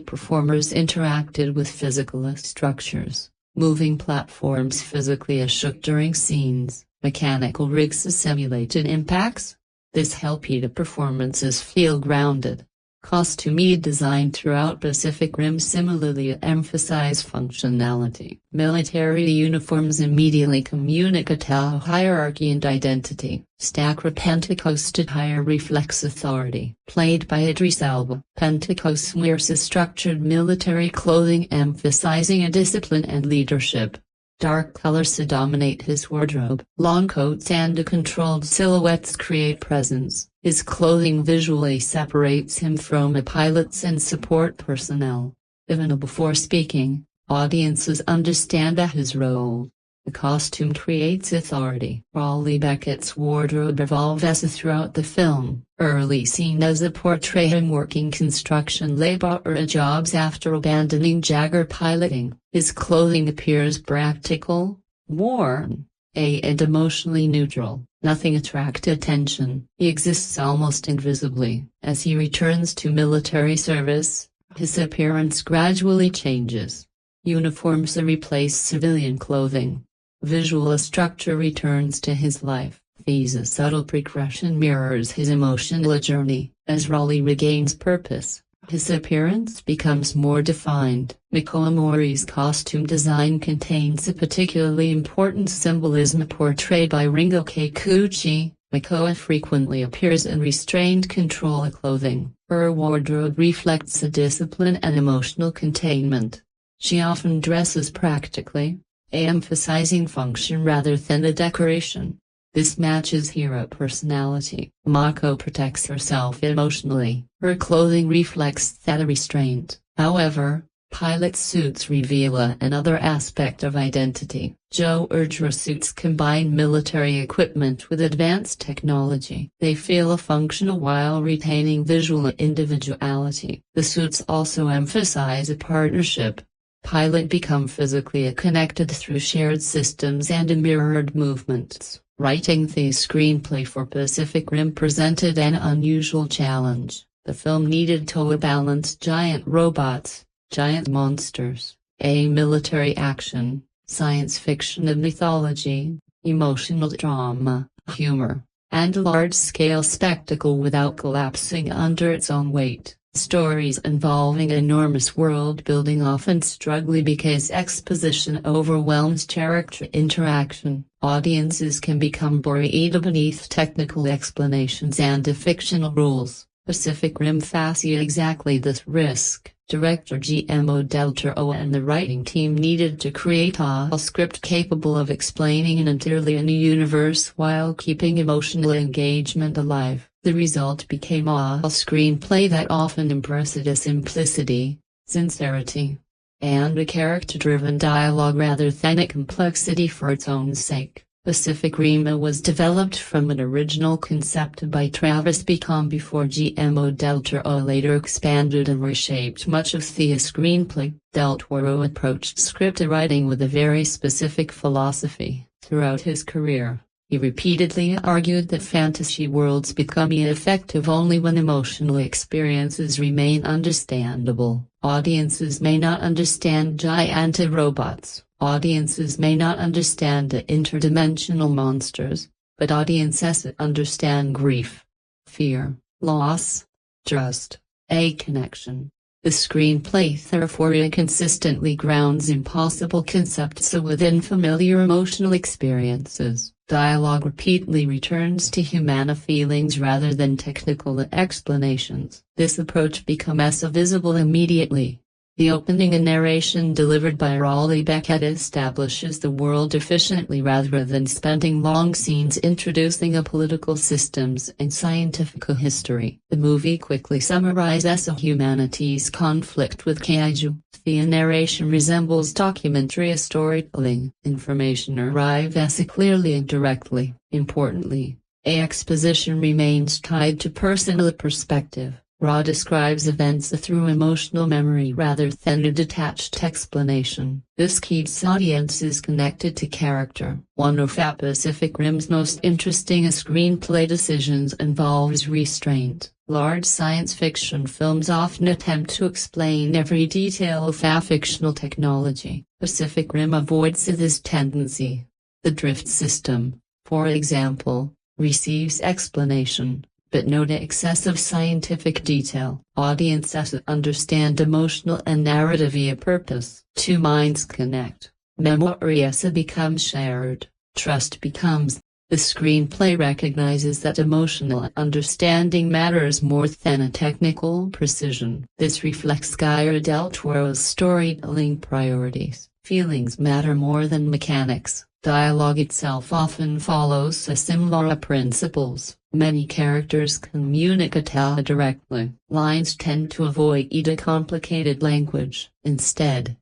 Speaker 1: performers interacted with physical structures. Moving platforms physically shook during scenes. Mechanical rigs simulated impacts. This helped the performances feel grounded. Costume design throughout Pacific Rim similarly emphasize functionality. Military uniforms immediately communicate a hierarchy and identity. Stacker Pentecost attire reflects authority. Played by Idris Elba, Pentecost wears a structured military clothing emphasizing a discipline and leadership. Dark colors dominate his wardrobe. Long coats and controlled silhouettes create presence. His clothing visually separates him from pilots and support personnel. Even before speaking, audiences understand his role. The costume creates authority. Raleigh Becket's wardrobe evolves throughout the film. Early seen as a portray him working construction labor jobs after abandoning Jaeger piloting. His clothing appears practical, worn, and emotionally neutral. Nothing attracts attention. He exists almost invisibly. As he returns to military service, his appearance gradually changes. Uniforms replace civilian clothing. Visual structure returns to his life. This subtle progression mirrors his emotional journey. As Raleigh regains purpose, his appearance becomes more defined. Mori's costume design contains a particularly important symbolism portrayed by Rinko Kikuchi. Mako frequently appears in restrained control clothing. Her wardrobe reflects a discipline and emotional containment. She often dresses practically, emphasizing function rather than a decoration. This matches hero personality. Mako protects herself emotionally. Her clothing reflects that restraint. However, pilot suits reveal another aspect of identity. Jaeger suits combine military equipment with advanced technology. They feel functional while retaining visual individuality. The suits also emphasize a partnership. Pilots become physically connected through shared systems and mirrored movements. Writing the screenplay for Pacific Rim presented an unusual challenge. The film needed to balance giant robots, giant monsters, military action, science fiction and mythology, emotional drama, humor, and large-scale spectacle without collapsing under its own weight. Stories involving enormous world-building often struggle because exposition overwhelms character interaction. Audiences can become buried beneath technical explanations and fictional rules. Pacific Rim faces exactly this risk. Director Guillermo del Toro and the writing team needed to create a script capable of explaining an entirely new universe while keeping emotional engagement alive. The result became a screenplay that often embraces simplicity, sincerity, and a character-driven dialogue rather than a complexity for its own sake. Pacific Rim was developed from an original concept by Travis Beacom before Guillermo del Toro later expanded and reshaped much of the screenplay. Del Toro approached script writing with a very specific philosophy. Throughout his career, he repeatedly argued that fantasy worlds become effective only when emotional experiences remain understandable. Audiences may not understand giant robots. Audiences may not understand the interdimensional monsters, but audiences understand grief, fear, loss, trust, a connection. The screenplay therefore consistently grounds impossible concepts within familiar emotional experiences. Dialogue repeatedly returns to human feelings rather than technical explanations. This approach becomes visible immediately. The opening and narration delivered by Raleigh Becket establishes the world efficiently rather than spending long scenes introducing a political systems and scientific history. The movie quickly summarizes humanity's conflict with Kaiju. The narration resembles documentary storytelling. Information arrives clearly and directly. Importantly, exposition remains tied to personal perspective. Ra describes events through emotional memory rather than a detached explanation. This keeps audiences connected to character. One of Pacific Rim's most interesting screenplay decisions involves restraint. Large science fiction films often attempt to explain every detail of fictional technology. Pacific Rim avoids this tendency. The drift system, for example, receives explanation, but no excessive scientific detail. Audiences understand emotional and narrative via purpose. Two minds connect. Memory becomes shared. Trust becomes. The screenplay recognizes that emotional understanding matters more than a technical precision. This reflects Guillermo del Toro's storytelling priorities. Feelings matter more than mechanics. Dialogue itself often follows similar principles. Many characters communicate directly. Lines tend to avoid complicated language. Instead,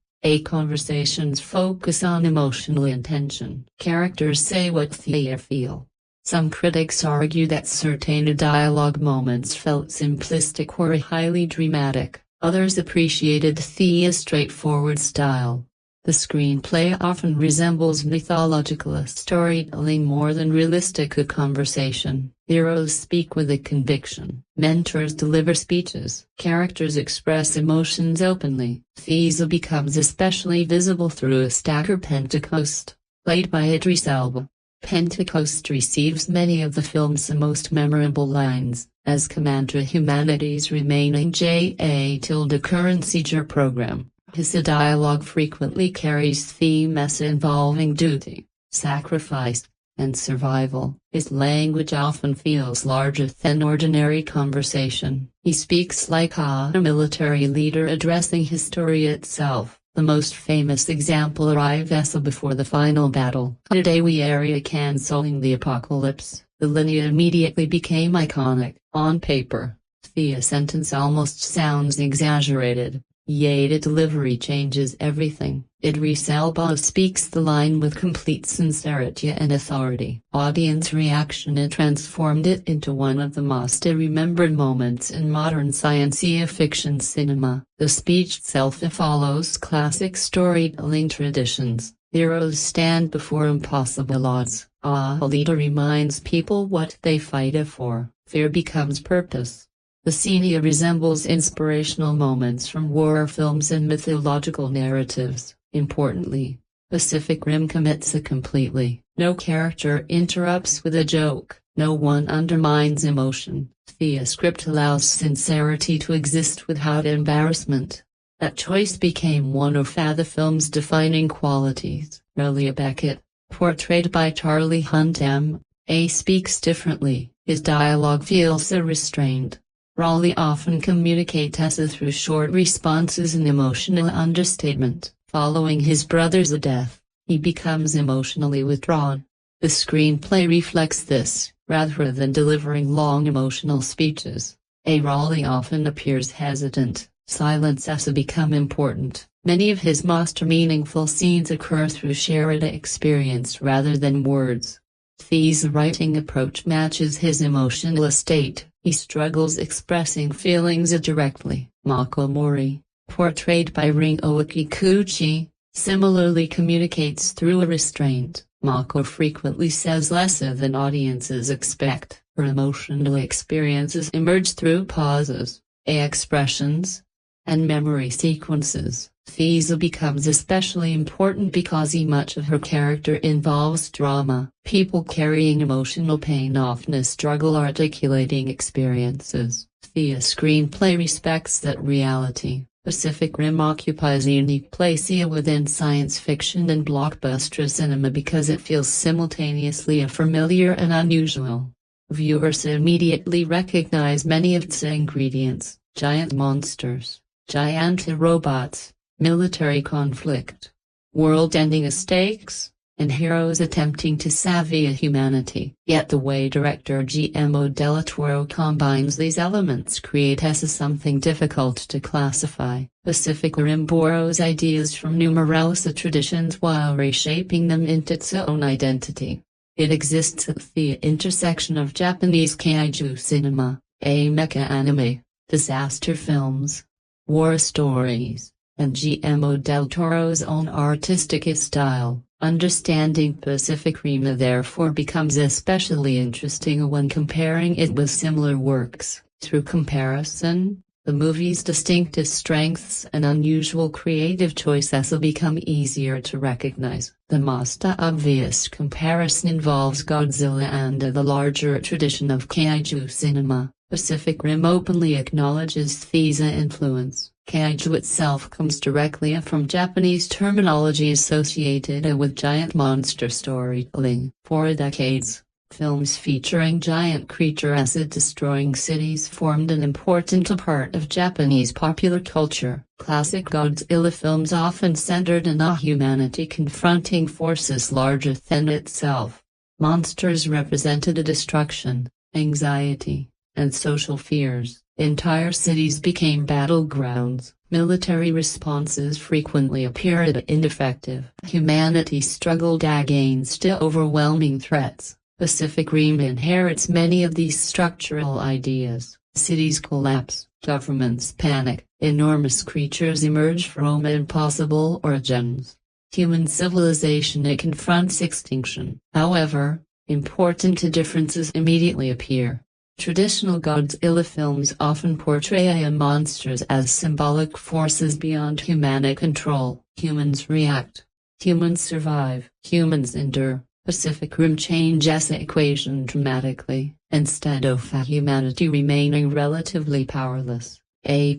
Speaker 1: conversations focus on emotional intention. Characters say what they feel. Some critics argue that certain dialogue moments felt simplistic or highly dramatic. Others appreciated the straightforward style. The screenplay often resembles mythological storytelling more than realistic conversation. Heroes speak with a conviction. Mentors deliver speeches. Characters express emotions openly. These becomes especially visible through a stagger Pentecost, played by Idris Elba. Pentecost receives many of the film's most memorable lines, as Commander Humanity's remaining J.A. program. His dialogue frequently carries themes involving duty, sacrifice, and survival. His language often feels larger than ordinary conversation. He speaks like a military leader addressing history itself. The most famous example arrives before the final battle. Today we are canceling the apocalypse. The line immediately became iconic. On paper, the sentence almost sounds exaggerated. Yet the delivery changes everything. Idris Elba speaks the line with complete sincerity and authority. Audience reaction transformed it into one of the most remembered moments in modern science fiction cinema. The speech itself follows classic storytelling traditions. Heroes stand before impossible odds. A leader reminds people what they fight for. Fear becomes purpose. The scene resembles inspirational moments from war films and mythological narratives. Importantly, Pacific Rim commits completely. No character interrupts with a joke. No one undermines emotion. The script allows sincerity to exist without embarrassment. That choice became one of the film's defining qualities. Raleigh Becket, portrayed by Charlie Hunnam, speaks differently. His dialogue feels restrained. Raleigh often communicates through short responses and emotional understatement. Following his brother's death, he becomes emotionally withdrawn. The screenplay reflects this, rather than delivering long emotional speeches. Raleigh often appears hesitant. Silence has become important. Many of his most meaningful scenes occur through shared experience rather than words. Thi's writing approach matches his emotional state. He struggles expressing feelings directly. Mori, portrayed by Rinko Kikuchi, similarly communicates through a restraint. Mako frequently says less than audiences expect. Her emotional experiences emerge through pauses, expressions, and memory sequences. Thi's becomes especially important because much of her character involves drama. People carrying emotional pain often struggle articulating experiences. The screenplay respects that reality. Pacific Rim occupies a unique place within science fiction and blockbuster cinema because it feels simultaneously familiar and unusual. Viewers immediately recognize many of its ingredients: giant monsters, giant robots, military conflict, world-ending stakes, and heroes attempting to savvy humanity. Yet the way director Guillermo del Toro combines these elements creates something difficult to classify. Pacific Rim borrows ideas from numerous traditions while reshaping them into its own identity. It exists at the intersection of Japanese kaiju cinema, mecha anime, disaster films, war stories, and Guillermo del Toro's own artistic style. Understanding Pacific Rim therefore becomes especially interesting when comparing it with similar works. Through comparison, the movie's distinctive strengths and unusual creative choices become easier to recognize. The most obvious comparison involves Godzilla and the larger tradition of kaiju cinema. Pacific Rim openly acknowledges these influence. Kaiju itself comes directly from Japanese terminology associated with giant monster storytelling. For decades, films featuring giant creatures destroying cities formed an important part of Japanese popular culture. Classic Godzilla films often centered on humanity confronting forces larger than itself. Monsters represented destruction, anxiety, and social fears. Entire cities became battlegrounds. Military responses frequently appeared ineffective. Humanity struggled against overwhelming threats. Pacific Rim inherits many of these structural ideas. Cities collapse, governments panic, enormous creatures emerge from impossible origins. Human civilization confronts extinction. However, important differences immediately appear. Traditional Godzilla films often portray monsters as symbolic forces beyond human control. Humans react. Humans survive. Humans endure. Pacific Rim changes the equation dramatically. Instead of humanity remaining relatively powerless,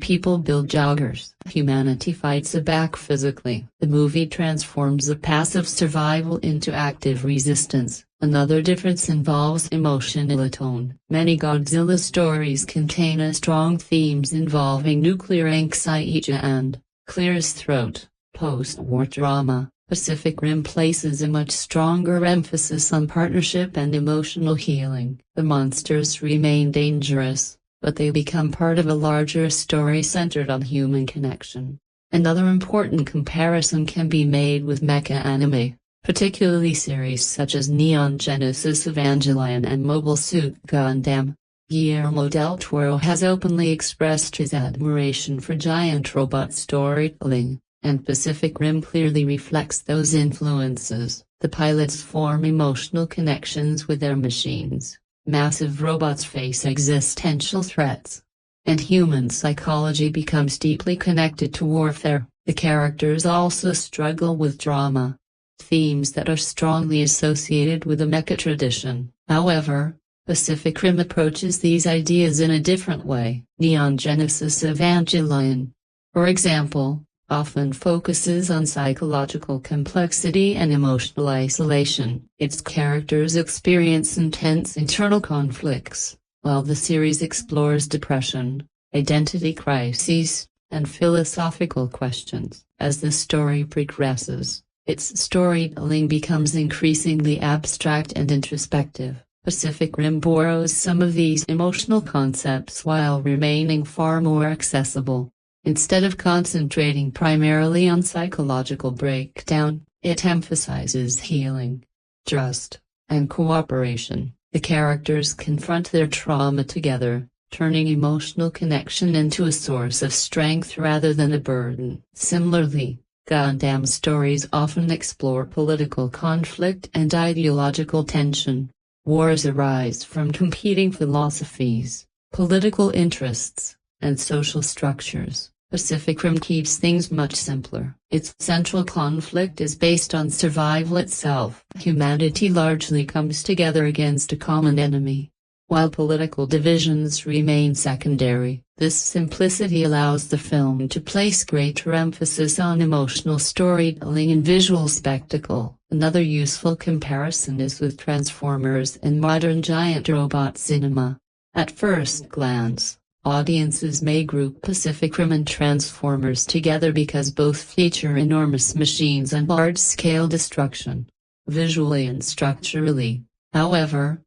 Speaker 1: people build Jaegers. Humanity fights back physically. The movie transforms the passive survival into active resistance. Another difference involves emotional tone. Many Godzilla stories contain strong themes involving nuclear anxiety and clear's throat, post-war drama. Pacific Rim places a much stronger emphasis on partnership and emotional healing. The monsters remain dangerous, but they become part of a larger story centered on human connection. Another important comparison can be made with mecha anime, particularly series such as Neon Genesis Evangelion and Mobile Suit Gundam. Guillermo del Toro has openly expressed his admiration for giant robot storytelling, and Pacific Rim clearly reflects those influences. The pilots form emotional connections with their machines. Massive robots face existential threats, and human psychology becomes deeply connected to warfare. The characters also struggle with drama, themes that are strongly associated with the mecha tradition. However, Pacific Rim approaches these ideas in a different way. Neon Genesis Evangelion, for example, often focuses on psychological complexity and emotional isolation. Its characters experience intense internal conflicts, while the series explores depression, identity crises, and philosophical questions. As the story progresses, its storytelling becomes increasingly abstract and introspective. Pacific Rim borrows some of these emotional concepts while remaining far more accessible. Instead of concentrating primarily on psychological breakdown, it emphasizes healing, trust, and cooperation. The characters confront their trauma together, turning emotional connection into a source of strength rather than a burden. Similarly, Gundam stories often explore political conflict and ideological tension. Wars arise from competing philosophies, political interests, and social structures. Pacific Rim keeps things much simpler. Its central conflict is based on survival itself. Humanity largely comes together against a common enemy, while political divisions remain secondary. This simplicity allows the film to place greater emphasis on emotional storytelling and visual spectacle. Another useful comparison is with Transformers and modern giant robot cinema. At first glance, Audiences may group Pacific Rim and Transformers together because both feature enormous machines and large-scale destruction. Visually and structurally, however,